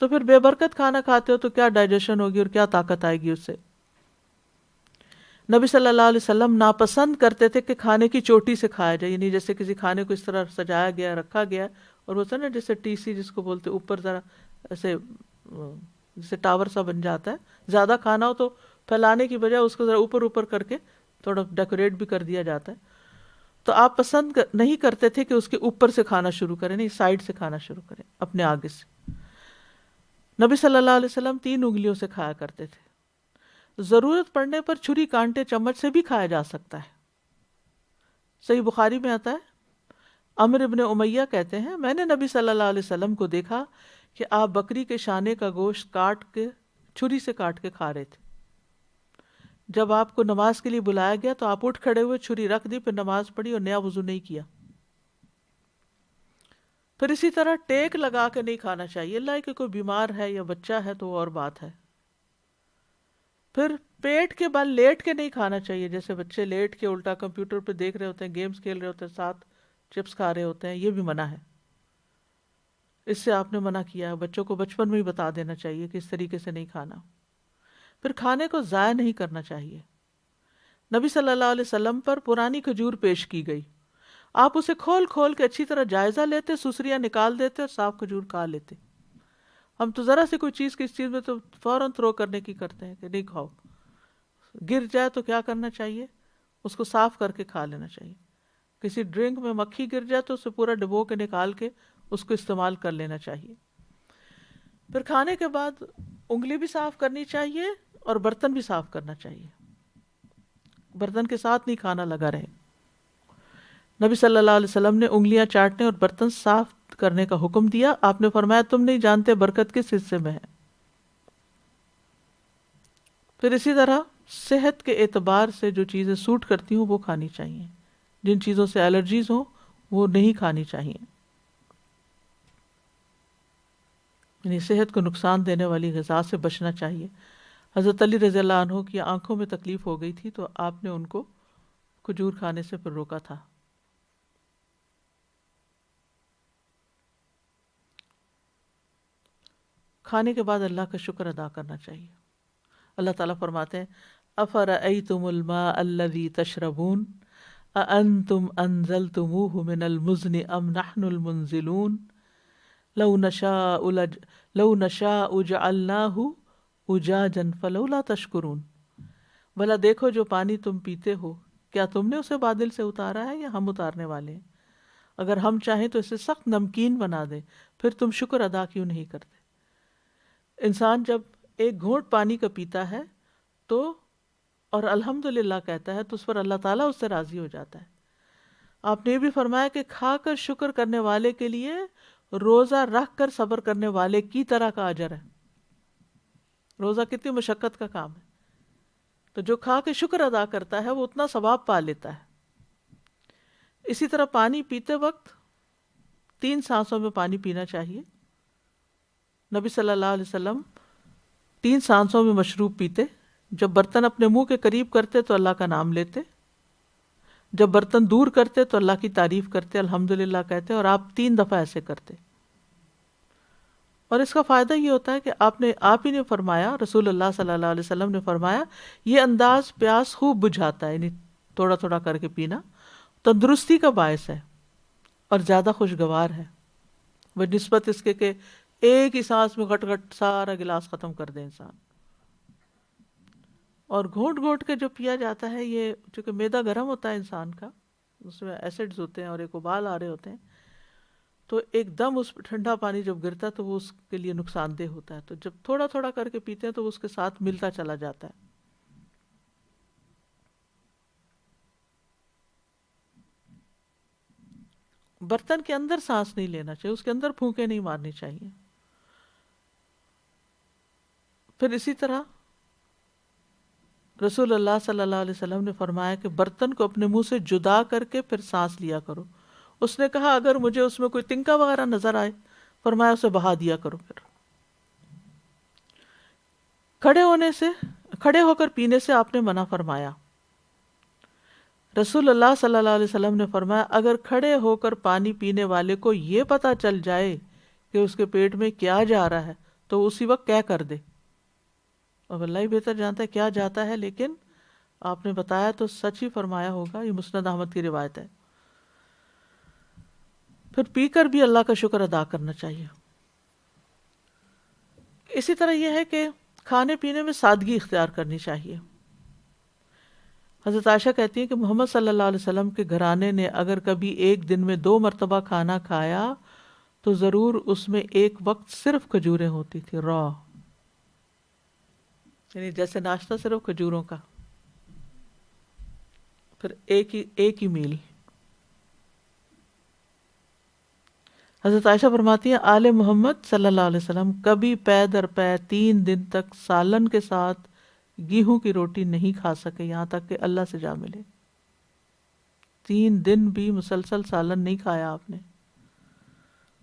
تو پھر بے برکت کھانا کھاتے ہو تو کیا ڈائجیشن ہوگی اور کیا طاقت آئے گی اس سے. نبی صلی اللہ علیہ وسلم ناپسند کرتے تھے کہ کھانے کی چوٹی سے کھایا جائے. یعنی جیسے کسی کھانے کو اس طرح سجایا گیا رکھا گیا اور وہ نا جیسے ٹی سی جس کو بولتے اوپر ذرا ایسے جیسے ٹاور سا بن جاتا ہے. زیادہ کھانا ہو تو پھیلانے کی بجائے اس کو ذرا اوپر کر کے تھوڑا ڈیکوریٹ بھی کر دیا جاتا ہے. تو آپ پسند نہیں کرتے تھے کہ اس کے اوپر سے کھانا شروع کریں, نہیں سائڈ سے کھانا شروع کریں اپنے آگے سے. نبی صلی اللہ علیہ وسلم 3 انگلیوں سے کھایا کرتے تھے. ضرورت پڑنے پر چھری کانٹے چمچ سے بھی کھایا جا سکتا ہے. صحیح بخاری میں آتا ہے عمرو ابن امیہ کہتے ہیں میں نے نبی صلی اللہ علیہ وسلم کو دیکھا کہ آپ بکری کے شانے کا گوشت کاٹ کے چھری سے کاٹ کے کھا رہے تھے. جب آپ کو نماز کے لیے بلایا گیا تو آپ اٹھ کھڑے ہوئے, چھری رکھ دی, پھر نماز پڑھی اور نیا وضو نہیں کیا. پھر اسی طرح ٹیک لگا کے نہیں کھانا چاہیے, اللہ کہ کوئی بیمار ہے یا بچہ ہے تو وہ اور بات ہے. پھر پیٹ کے بل لیٹ کے نہیں کھانا چاہیے, جیسے بچے لیٹ کے الٹا کمپیوٹر پہ دیکھ رہے ہوتے ہیں, گیمز کھیل رہے ہوتے ہیں, ساتھ چپس کھا رہے ہوتے ہیں. یہ بھی منع ہے, اس سے آپ نے منع کیا ہے. بچوں کو بچپن میں ہی بتا دینا چاہیے کہ اس طریقے سے نہیں کھانا. پھر کھانے کو ضائع نہیں کرنا چاہیے. نبی صلی اللہ علیہ وسلم پر پرانی کھجور پیش کی گئی، آپ اسے کھول کھول کے اچھی طرح جائزہ لیتے، سسریاں نکال دیتے اور صاف کھجور کھا لیتے۔ ہم تو ذرا سی کوئی چیز کس چیز میں تو فوراً تھرو کرنے کی کرتے ہیں کہ نہیں کھاؤ، گر جائے تو کیا کرنا چاہیے، اس کو صاف کر کے کھا لینا چاہیے۔ کسی ڈرنک میں مکھی گر جائے تو اسے پورا ڈبو کے نکال کے اس کو استعمال کر لینا چاہیے۔ پھر کھانے کے بعد انگلی بھی صاف کرنی چاہیے اور برتن بھی صاف کرنا چاہیے، برتن کے ساتھ نہیں کھانا لگا رہے۔ نبی صلی اللہ علیہ وسلم نے انگلیاں چاٹنے اور برتن صاف کرنے کا حکم دیا۔ آپ نے فرمایا تم نہیں جانتے برکت کس حصے میں ہے۔ پھر اسی طرح صحت کے اعتبار سے جو چیزیں سوٹ کرتی ہوں وہ کھانی چاہیے، جن چیزوں سے الرجیز ہوں وہ نہیں کھانی چاہیے، یعنی صحت کو نقصان دینے والی غذا سے بچنا چاہیے۔ حضرت علی رضی اللہ عنہ کی آنکھوں میں تکلیف ہو گئی تھی تو آپ نے ان کو کھجور کھانے سے پھر روکا تھا۔ کھانے کے بعد اللہ کا شکر ادا کرنا چاہیے۔ اللہ تعالیٰ فرماتے ہیں افرأیتم الماء الذی تشربون اانتم انزلتموہ من المزن ام نحن المنزلون لو نشاء جعلناہ اجاجا فلولا تشکرون۔ بھلا دیکھو جو پانی تم پیتے ہو، کیا تم نے اسے بادل سے اتارا ہے یا ہم اتارنے والے ہیں؟ اگر ہم چاہیں تو اسے سخت نمکین بنا دیں، پھر تم شکر ادا کیوں نہیں کرتے؟ انسان جب ایک گھونٹ پانی کا پیتا ہے تو اور الحمدللہ کہتا ہے تو اس پر اللہ تعالیٰ اس سے راضی ہو جاتا ہے۔ آپ نے یہ بھی فرمایا کہ کھا کر شکر کرنے والے کے لیے روزہ رکھ کر صبر کرنے والے کی طرح کا اجر ہے۔ روزہ کتنی مشقت کا کام ہے، تو جو کھا کے شکر ادا کرتا ہے وہ اتنا ثواب پا لیتا ہے۔ اسی طرح پانی پیتے وقت 3 سانسوں میں پانی پینا چاہیے۔ نبی صلی اللہ علیہ وسلم 3 سانسوں میں مشروب پیتے۔ جب برتن اپنے منہ کے قریب کرتے تو اللہ کا نام لیتے، جب برتن دور کرتے تو اللہ کی تعریف کرتے، الحمدللہ کہتے، اور آپ 3 دفعہ ایسے کرتے۔ اور اس کا فائدہ یہ ہوتا ہے کہ آپ ہی نے فرمایا، رسول اللہ صلی اللہ علیہ وسلم نے فرمایا، یہ انداز پیاس خوب بجھاتا ہے، یعنی تھوڑا تھوڑا کر کے پینا تندرستی کا باعث ہے اور زیادہ خوشگوار ہے بنسبت اس کے کہ ایک ہی سانس میں گھٹ گھٹ سارا گلاس ختم کر دے انسان۔ اور گھونٹ گھونٹ کے جو پیا جاتا ہے، یہ چونکہ معدہ گرم ہوتا ہے انسان کا، اس میں ایسڈز ہوتے ہیں اور ایک ابال آ رہے ہوتے ہیں، تو ایک دم اس ٹھنڈا پانی جب گرتا ہے تو وہ اس کے لیے نقصان دہ ہوتا ہے۔ تو جب تھوڑا تھوڑا کر کے پیتے ہیں تو وہ اس کے ساتھ ملتا چلا جاتا ہے۔ برتن کے اندر سانس نہیں لینا چاہیے، اس کے اندر پھونکے نہیں مارنی چاہیے۔ پھر اسی طرح رسول اللہ صلی اللہ علیہ وسلم نے فرمایا کہ برتن کو اپنے منہ سے جدا کر کے پھر سانس لیا کرو۔ اس نے کہا اگر مجھے اس میں کوئی تنکا وغیرہ نظر آئے، فرمایا اسے بہا دیا کرو۔ پھر کھڑے ہو کر پینے سے آپ نے منع فرمایا۔ رسول اللہ صلی اللہ علیہ وسلم نے فرمایا اگر کھڑے ہو کر پانی پینے والے کو یہ پتا چل جائے کہ اس کے پیٹ میں کیا جا رہا ہے تو اسی وقت کیا کر دے۔ اب اللہ ہی بہتر جانتا ہے کیا جاتا ہے، لیکن آپ نے بتایا تو سچ ہی فرمایا ہوگا۔ یہ مسند احمد کی روایت ہے۔ پھر پی کر بھی اللہ کا شکر ادا کرنا چاہیے۔ اسی طرح یہ ہے کہ کھانے پینے میں سادگی اختیار کرنی چاہیے۔ حضرت عائشہ کہتی ہیں کہ محمد صلی اللہ علیہ وسلم کے گھرانے نے اگر کبھی ایک دن میں 2 مرتبہ کھانا کھایا تو ضرور اس میں ایک وقت صرف کھجوریں ہوتی تھی، را، یعنی جیسے ناشتہ صرف کھجوروں کا، پھر ایک ہی میل۔ حضرت عائشہ فرماتی ہیں آل محمد صلی اللہ علیہ وسلم کبھی پے در پے 3 دن تک سالن کے ساتھ گیہوں کی روٹی نہیں کھا سکے یہاں تک کہ اللہ سے جا ملے۔ 3 دن بھی مسلسل سالن نہیں کھایا آپ نے۔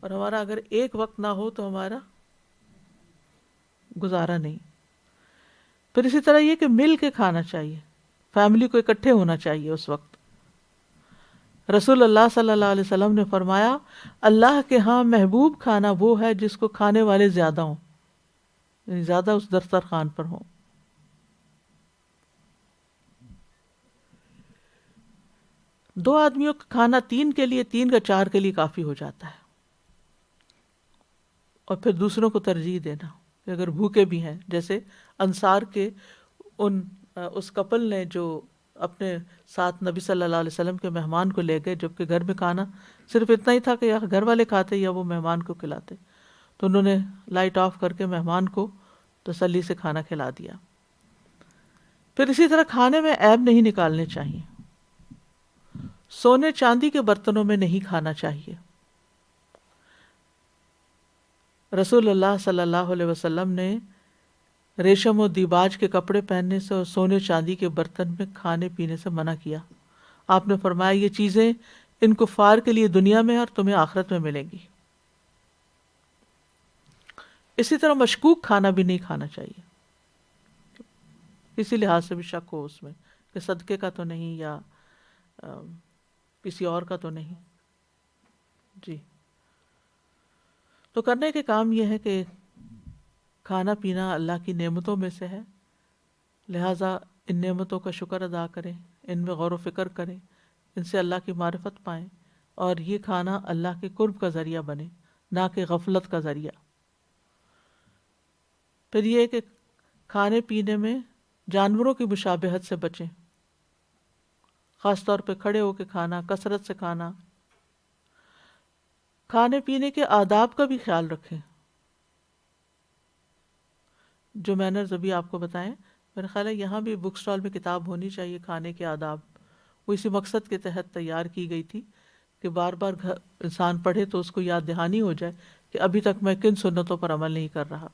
اور ہمارا اگر ایک وقت نہ ہو تو ہمارا گزارا نہیں۔ پھر اسی طرح یہ کہ مل کے کھانا چاہیے، فیملی کو اکٹھے ہونا چاہیے اس وقت۔ رسول اللہ صلی اللہ علیہ وسلم نے فرمایا اللہ کے ہاں محبوب کھانا وہ ہے جس کو کھانے والے زیادہ ہوں، یعنی زیادہ اس دسترخوان پر ہوں۔ 2 آدمیوں کا کھانا 3 کے لیے، 3 کا 4 کے لیے کافی ہو جاتا ہے. اور پھر دوسروں کو ترجیح دینا کہ اگر بھوکے بھی ہیں، جیسے انصار کے اس کپل نے جو اپنے ساتھ نبی صلی اللہ علیہ وسلم کے مہمان کو لے گئے، جبکہ گھر میں کھانا صرف اتنا ہی تھا کہ یا گھر والے کھاتے یا وہ مہمان کو کھلاتے، تو انہوں نے لائٹ آف کر کے مہمان کو تسلی سے کھانا کھلا دیا. پھر اسی طرح کھانے میں عیب نہیں نکالنے چاہیے. سونے چاندی کے برتنوں میں نہیں کھانا چاہیے. رسول اللہ صلی اللہ علیہ وسلم نے ریشم و دیباج کے کپڑے پہننے سے اور سونے چاندی کے برتن میں کھانے پینے سے منع کیا. آپ نے فرمایا یہ چیزیں ان کفار کے لیے دنیا میں اور تمہیں آخرت میں ملیں گی. اسی طرح مشکوک کھانا بھی نہیں کھانا چاہیے، کسی لحاظ سے بھی شک ہو اس میں کہ صدقے کا تو نہیں یا کسی اور کا تو نہیں. جی، تو کرنے کے کام یہ ہے کہ کھانا پینا اللہ کی نعمتوں میں سے ہے، لہٰذا ان نعمتوں کا شکر ادا کریں، ان میں غور و فکر کریں، ان سے اللہ کی معرفت پائیں، اور یہ کھانا اللہ کے قرب کا ذریعہ بنے، نہ کہ غفلت کا ذریعہ. پھر یہ کہ کھانے پینے میں جانوروں کی مشابہت سے بچیں، خاص طور پہ کھڑے ہو کے کھانا، کثرت سے کھانا. کھانے پینے کے آداب کا بھی خیال رکھیں، جو مینرز ابھی آپ کو بتائیں. میرا خیال ہے یہاں بھی بک سٹال میں کتاب ہونی چاہیے کھانے کے آداب. وہ اسی مقصد کے تحت تیار کی گئی تھی کہ بار بار انسان پڑھے تو اس کو یاد دہانی ہو جائے کہ ابھی تک میں کن سنتوں پر عمل نہیں کر رہا.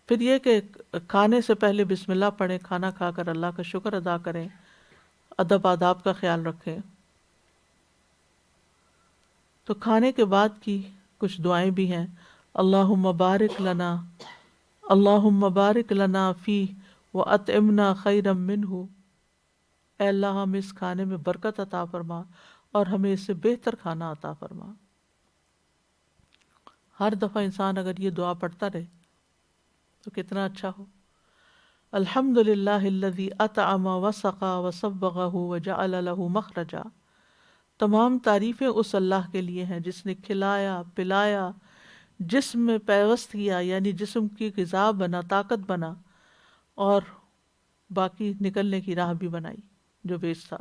پھر یہ کہ کھانے سے پہلے بسم اللہ پڑھیں، کھانا کھا کر اللہ کا شکر ادا کریں، ادب آداب کا خیال رکھیں. تو کھانے کے بعد کی کچھ دعائیں بھی ہیں. اللہم بارک لنا، اللہم بارک لنا فی واطعمنا خیرا منہ. اے اللہ ہم اس کھانے میں برکت عطا فرما اور ہمیں اس سے بہتر کھانا عطا فرما. ہر دفعہ انسان اگر یہ دعا پڑھتا رہے تو کتنا اچھا ہو. الحمد للہ الذی اطعم وسقى وصبغہ وجعل له مخرجا. تمام تعریفیں اس اللہ کے لیے ہیں جس نے کھلایا، پلایا، جسم میں پیوست کیا، یعنی جسم کی غذا بنا، طاقت بنا، اور باقی نکلنے کی راہ بھی بنائی جو بیچ تھا.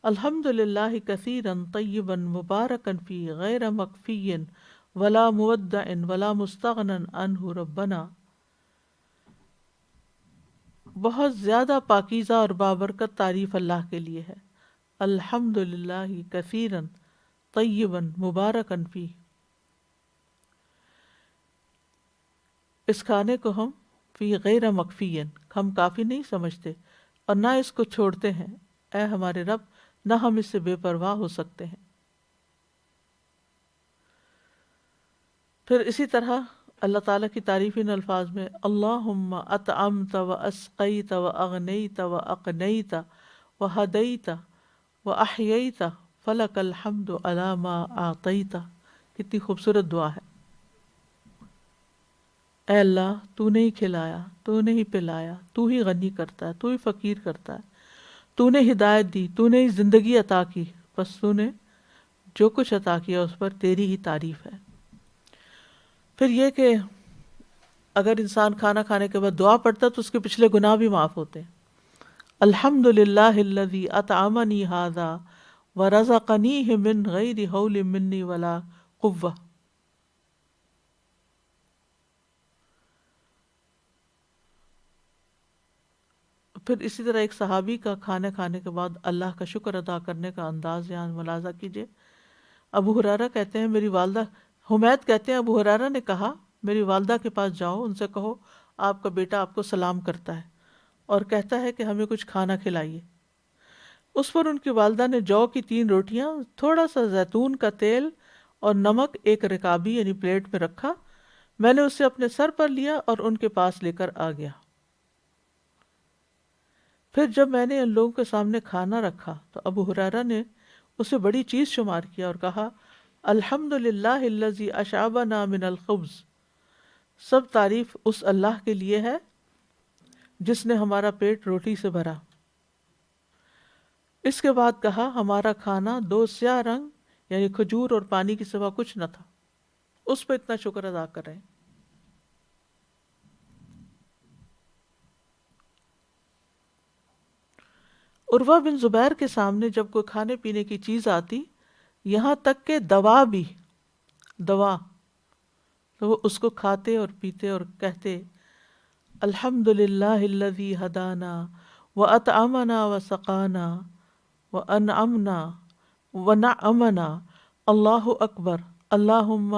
الحمد للہ کثیرا طیبا مبارکا فی غیر مکفی ولا مودع ولا مستغنا عنہ ربنا. بہت زیادہ پاکیزہ اور بابرکت تعریف اللہ کے لیے ہے. الحمد للہ کثیرا طیبا مبارکا فی. اس کھانے کو ہم فی غیر مکفی، ہم کافی نہیں سمجھتے اور نہ اس کو چھوڑتے ہیں. اے ہمارے رب، نہ ہم اس سے بے پرواہ ہو سکتے ہیں. پھر اسی طرح اللہ تعالیٰ کی تعریف ان الفاظ میں اللہم اطعمت و اسقیت و اغنیت و اقنیت و ہدیت و احییت فلک الحمد علی ما اعطیت. کتنی خوبصورت دعا ہے. اے اللہ، تو نے ہی کھلایا، تو نے ہی پلایا، تو ہی غنی کرتا ہے، تو ہی فقیر کرتا ہے، تو نے ہدایت دی، تو نے ہی زندگی عطا کی، بس تو نے جو کچھ عطا کیا اس پر تیری ہی تعریف ہے. پھر یہ کہ اگر انسان کھانا کھانے کے بعد دعا پڑھتا تو اس کے پچھلے گناہ بھی معاف ہوتے ہیں. الحمد للہ الذی اطعمنی ھذا ورزقنیہ من غیر حول منی ولا قوہ. پھر اسی طرح ایک صحابی کا کھانے کھانے کے بعد اللہ کا شکر ادا کرنے کا انداز یہاں ملاحظہ کیجیے. ابو ہریرہ کہتے ہیں میری والدہ، حمید کہتے ہیں ابو ہریرہ نے کہا میری والدہ کے پاس جاؤ، ان سے کہو آپ کا بیٹا آپ کو سلام کرتا ہے اور کہتا ہے کہ ہمیں کچھ کھانا کھلائیے. اس پر ان کی والدہ نے جو کی 3 روٹیاں، تھوڑا سا زیتون کا تیل اور نمک ایک رکابی یعنی پلیٹ میں رکھا. میں نے اسے اپنے سر پر لیا اور ان کے پاس لے کر آ گیا. پھر جب میں نے ان لوگوں کے سامنے کھانا رکھا تو ابو ہریرہ نے اسے بڑی چیز شمار کیا اور کہا الحمد للہ الذی اشعبنا من الخبز. سب تعریف اس اللہ کے لیے ہے جس نے ہمارا پیٹ روٹی سے بھرا۔ اس کے بعد کہا ہمارا کھانا 2 سیاہ رنگ یعنی کھجور اور پانی کے سوا کچھ نہ تھا، اس پہ اتنا شکر ادا کر رہے ہیں۔ عروہ بن زبیر کے سامنے جب کوئی کھانے پینے کی چیز آتی، یہاں تک کہ دوا بھی، دوا، تو وہ اس کو کھاتے اور پیتے اور کہتے الحمدللہ الذی ہدانا واطعمنا وسقانا وانعمنا ونعمنا، اللہ اکبر، اللہم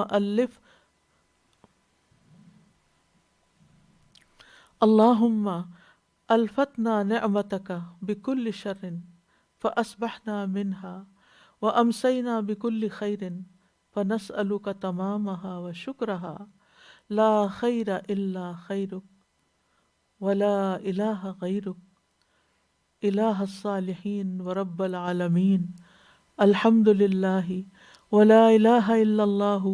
اللہم الفتنا نعمتک بکل شر فاصبحنا منها وامسینا بکل خیر فنسألک تمامها وشکرها لا خیر الا خیرک ولا الہ غیرک الہ الصالحین ورب العالمین الحمد للہ ولا الہ الا اللہ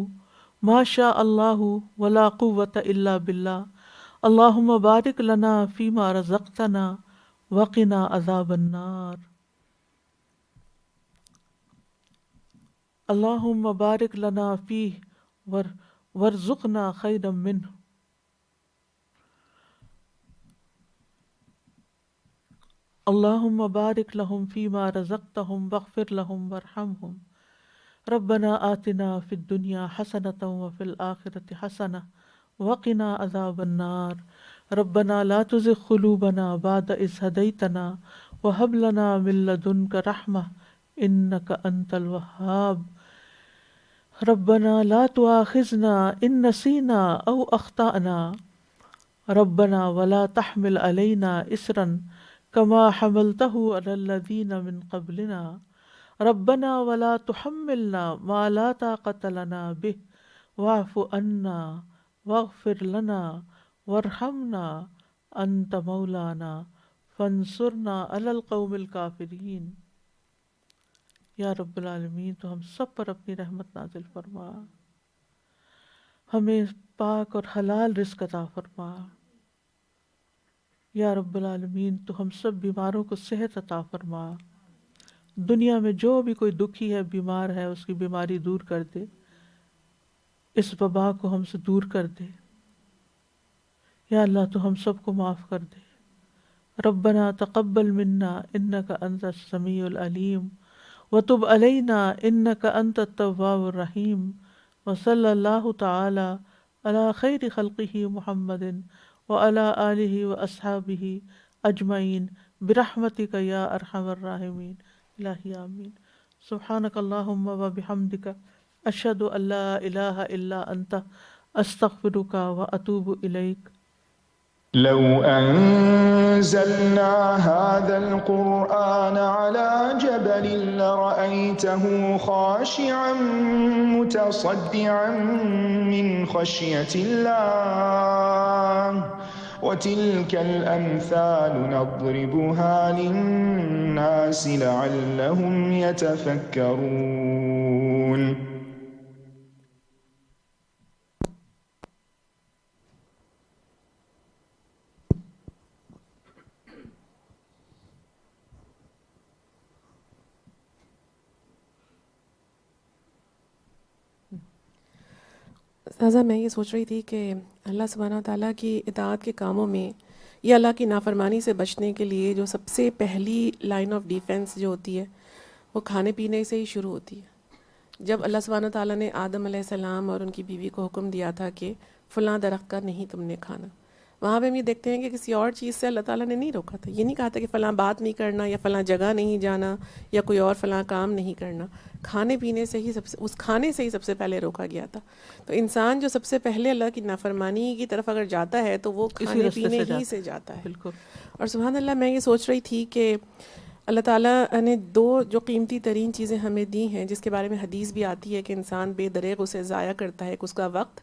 ما شاء اللہ ولا قوة الا باللہ اللہم بارک لنا فیما رزقتنا وقنا عذاب النار اللہم بارک لنا فیہ وارزقنا خیرا منہ اللہم بارک لہم فیما رزقتہم واغفر لہم وارحمہم ربنا آتنا فی الدنیا حسنۃ وفی الآخرۃ حسنۃ وقنا عذاب النار ربنا لا تزغ قلوبنا بعد اذ ہدیتنا وہب لنا من لدنک رحمہ انک انت الوہاب ربنا لا تؤاخذنا ان نسینا او اخطأنا ربنا ولا تحمل علینا اصرا کما حملته علی الذین من قبلنا ربنا ولا تحملنا ما لا طاقة لنا به واعف عنا واغفر لنا وارحمنا انت مولانا فانصرنا علی القوم الکافرین۔ یا رب العالمین تو ہم سب پر اپنی رحمت نازل فرما، ہمیں پاک اور حلال رزق عطا فرما۔ یا رب العالمین تو ہم سب بیماروں کو صحت عطا فرما، دنیا میں جو بھی کوئی دکھی ہے، بیمار ہے، اس کی بیماری دور کر دے، اس وبا کو ہم سے دور کر دے۔ یا اللہ تو ہم سب کو معاف کر دے۔ ربنا تقبل منا انک انت السمیع العلیم وتب علینا انک انت التواب الرحیم وصلی اللہ تعالی علی خیر خلقہ محمد وعلی آلہ واصحابہ اجمعین برحمتک یا ارحم الراحمین۔ الہی آمین۔ سبحانک اللہم وبحمدک اشہد ان لا الہ الا انت استغفرک واتوب الیک۔ لو أنزلنا هذا القرآن على جبل لرأيته خاشعا متصدعا من خشية الله وتلك الأمثال نضربها للناس لعلهم يتفكرون۔ استاذہ میں یہ سوچ رہی تھی کہ اللہ سبحانہ وتعالیٰ کی اطاعت کے کاموں میں یا اللہ کی نافرمانی سے بچنے کے لیے جو سب سے پہلی لائن آف ڈیفنس جو ہوتی ہے وہ کھانے پینے سے ہی شروع ہوتی ہے۔ جب اللہ سبحانہ وتعالیٰ نے آدم علیہ السلام اور ان کی بیوی کو حکم دیا تھا کہ فلاں درخت کا نہیں تم نے کھانا، وہاں پہ ہم یہ دیکھتے ہیں کہ کسی اور چیز سے اللہ تعالیٰ نے نہیں روکا تھا۔ یہ نہیں کہا تھا کہ فلاں بات نہیں کرنا یا فلاں جگہ نہیں جانا یا کوئی اور فلاں کام نہیں کرنا، کھانے پینے سے ہی اس کھانے سے ہی سب سے پہلے روکا گیا تھا۔ تو انسان جو سب سے پہلے اللہ کی نافرمانی کی طرف اگر جاتا ہے تو وہ کھانے پینے ہی سے جاتا ہے۔ بالکل۔ اور سبحان اللہ میں یہ سوچ رہی تھی کہ اللہ تعالیٰ نے 2 جو قیمتی ترین چیزیں ہمیں دی ہیں، جس کے بارے میں حدیث بھی آتی ہے کہ انسان بے دریغ اسے ضائع کرتا ہے، ایک اس کا وقت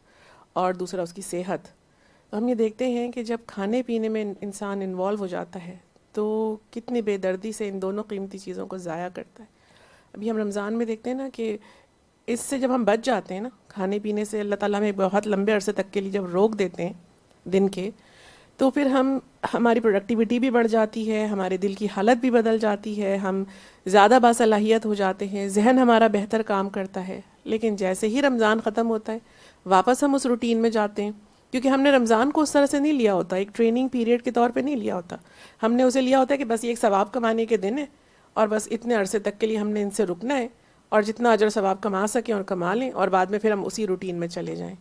اور دوسرا اس کی صحت۔ تو ہم یہ دیکھتے ہیں کہ جب کھانے پینے میں انسان انوالو ہو جاتا ہے تو کتنی بے دردی سے ان دونوں قیمتی چیزوں کو ضائع کرتا ہے۔ ابھی ہم رمضان میں دیکھتے ہیں نا کہ اس سے جب ہم بچ جاتے ہیں نا، کھانے پینے سے اللہ تعالیٰ ہمیں بہت لمبے عرصے تک کے لیے جب روک دیتے ہیں دن کے، تو پھر ہماری پروڈکٹیوٹی بھی بڑھ جاتی ہے, ہمارے دل کی حالت بھی بدل جاتی ہے, ہم زیادہ باصلاحیت ہو جاتے ہیں, ذہن ہمارا بہتر کام کرتا ہے. لیکن جیسے ہی رمضان ختم ہوتا ہے واپس ہم اس روٹین میں جاتے ہیں, کیونکہ ہم نے رمضان کو اس طرح سے نہیں لیا ہوتا, ایک ٹریننگ پیریڈ کے طور پہ نہیں لیا ہوتا. ہم نے اسے لیا ہوتا ہے کہ بس یہ ایک ثواب کمانے کے دن ہے اور بس اتنے عرصے تک کے لیے ہم نے ان سے رکنا ہے, اور جتنا اجر ثواب کما سکیں اور کما لیں, اور بعد میں پھر ہم اسی روٹین میں چلے جائیں.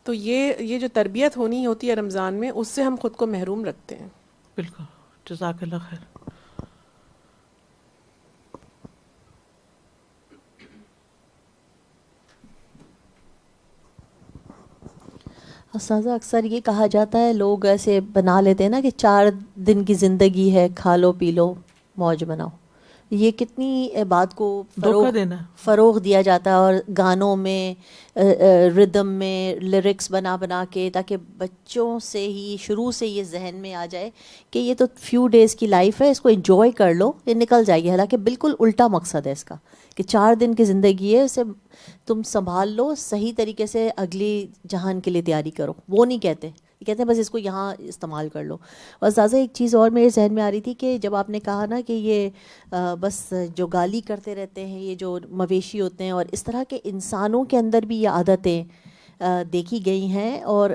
تو یہ جو تربیت ہونی ہوتی ہے رمضان میں, اس سے ہم خود کو محروم رکھتے ہیں. بالکل, جزاک اللہ خیر. استاذہ اکثر یہ کہا جاتا ہے, لوگ ایسے بنا لیتے ہیں نا کہ 4 دن کی زندگی ہے, کھا لو پی لو موج بناؤ. یہ کتنی بات کو فروغ دیا جاتا ہے, اور گانوں میں ردم میں لیرکس بنا بنا کے, تاکہ بچوں سے ہی شروع سے یہ ذہن میں آ جائے کہ یہ تو فیو ڈیز کی لائف ہے, اس کو انجوائے کر لو, یہ نکل جائے گی. حالانکہ بالکل الٹا مقصد ہے اس کا کہ 4 دن کی زندگی ہے, اسے تم سنبھال لو, صحیح طریقے سے اگلی جہان کے لیے تیاری کرو. وہ نہیں کہتے, یہ کہتے ہیں بس اس کو یہاں استعمال کر لو. اور زیادہ ایک چیز اور میرے ذہن میں آ رہی تھی کہ جب آپ نے کہا نا کہ یہ بس جو گالی کرتے رہتے ہیں, یہ جو مویشی ہوتے ہیں, اور اس طرح کے انسانوں کے اندر بھی یہ عادتیں دیکھی گئی ہیں, اور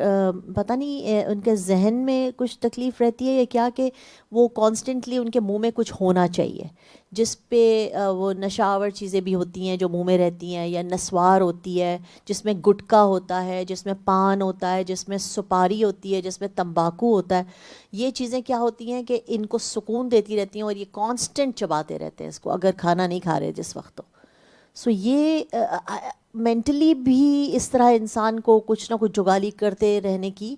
پتہ نہیں ان کے ذہن میں کچھ تکلیف رہتی ہے یا کیا, کہ وہ کانسٹنٹلی ان کے منہ میں کچھ ہونا چاہیے جس پہ وہ نشاور چیزیں بھی ہوتی ہیں جو منہ میں رہتی ہیں, یا نسوار ہوتی ہے جس میں گٹکا ہوتا ہے, جس میں پان ہوتا ہے, جس میں سپاری ہوتی ہے, جس میں تمباکو ہوتا ہے. یہ چیزیں کیا ہوتی ہیں کہ ان کو سکون دیتی رہتی ہیں, اور یہ کانسٹنٹ چباتے رہتے ہیں اس کو, اگر کھانا نہیں کھا رہے جس وقت. تو سو یہ مینٹلی بھی اس طرح انسان کو کچھ نہ کچھ جگالی کرتے رہنے کی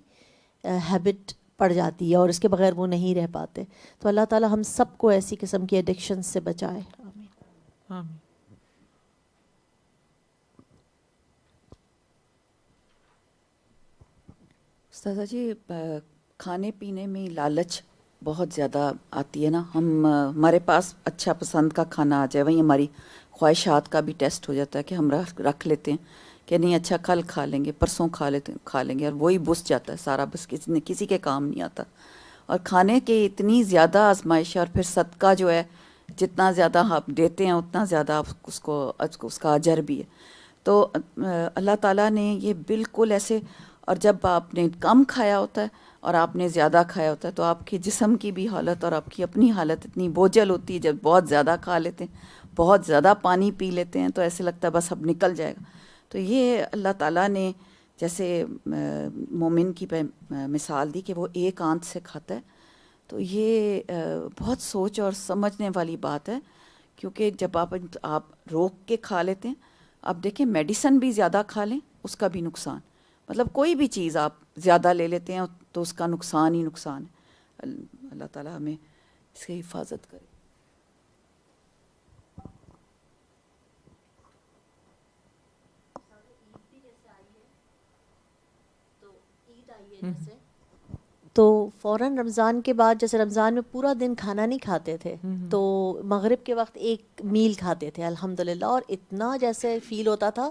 ہیبٹ پڑ جاتی ہے, اور اس کے بغیر وہ نہیں رہ پاتے. تو اللہ تعالی ہم سب کو ایسی قسم کی ایڈکشن سے بچائے. آمین آمین. استاذہ جی, کھانے پینے میں لالچ بہت زیادہ آتی ہے نا. ہمارے پاس اچھا پسند کا کھانا آ جائے, وہیں ہماری خواہشات کا بھی ٹیسٹ ہو جاتا ہے کہ ہم رکھ لیتے ہیں کہ نہیں اچھا کل کھا لیں گے, پرسوں کھا لیں گے, اور وہی بس جاتا ہے سارا, بس کسی کے کام نہیں آتا. اور کھانے کی اتنی زیادہ آزمائش ہے, اور پھر صدقہ جو ہے جتنا زیادہ آپ دیتے ہیں اتنا زیادہ آپ اس کا اجر بھی ہے. تو اللہ تعالیٰ نے یہ بالکل ایسے, اور جب آپ نے کم کھایا ہوتا ہے اور آپ نے زیادہ کھایا ہوتا ہے تو آپ کے جسم کی بھی حالت اور آپ کی اپنی حالت اتنی بوجھل ہوتی ہے. جب بہت زیادہ کھا لیتے ہیں, بہت زیادہ پانی پی لیتے ہیں, تو ایسے لگتا ہے بس اب نکل جائے گا. تو یہ اللہ تعالیٰ نے جیسے مومن کی مثال دی کہ وہ ایک آنت سے کھاتا ہے, تو یہ بہت سوچ اور سمجھنے والی بات ہے. کیونکہ جب آپ روک کے کھا لیتے ہیں, آپ دیکھیں میڈیسن بھی زیادہ کھا لیں اس کا بھی نقصان, مطلب کوئی بھی چیز آپ زیادہ لے لیتے ہیں تو اس کا نقصان ہی نقصان ہے. اللہ تعالیٰ ہمیں اس کی حفاظت کرے. تو فوراً رمضان کے بعد, جیسے رمضان میں پورا دن کھانا نہیں کھاتے تھے, تو مغرب کے وقت ایک میل کھاتے تھے الحمدللہ, اور اتنا جیسے فیل ہوتا تھا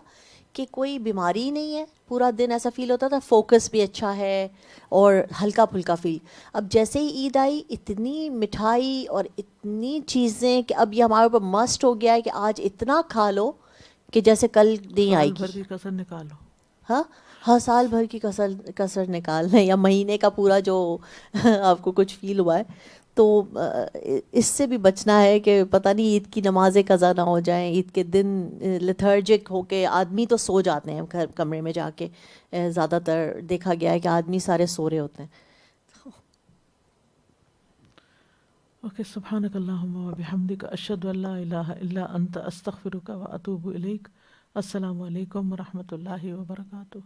کہ کوئی بیماری ہی نہیں ہے. پورا دن ایسا فیل ہوتا تھا, فوکس بھی اچھا ہے اور ہلکا پھلکا فیل. اب جیسے ہی عید آئی, اتنی مٹھائی اور اتنی چیزیں کہ اب یہ ہمارے اوپر مسٹ ہو گیا ہے کہ آج اتنا کھا لو کہ جیسے کل نہیں آئے گی. سال بھر کی کسر نکالو. ہاں سال بھر کی کسر نکالنا, یا مہینے کا پورا جو آپ کو کچھ فیل ہوا ہے. تو اس سے بھی بچنا ہے کہ پتہ نہیں عید کی نمازیں قضا نہ ہو جائیں. عید کے دن لیتھرجک ہو کے آدمی تو سو جاتے ہیں گھر کمرے میں جا کے, زیادہ تر دیکھا گیا ہے کہ آدمی سارے سو رہے ہوتے ہیں. اوکے, سبحانک اللہم و بحمدک, اشہد ان لا الہ الا انت, استغفرک و اتوب الیک. السلام علیکم و رحمۃ اللہ وبرکاتہ.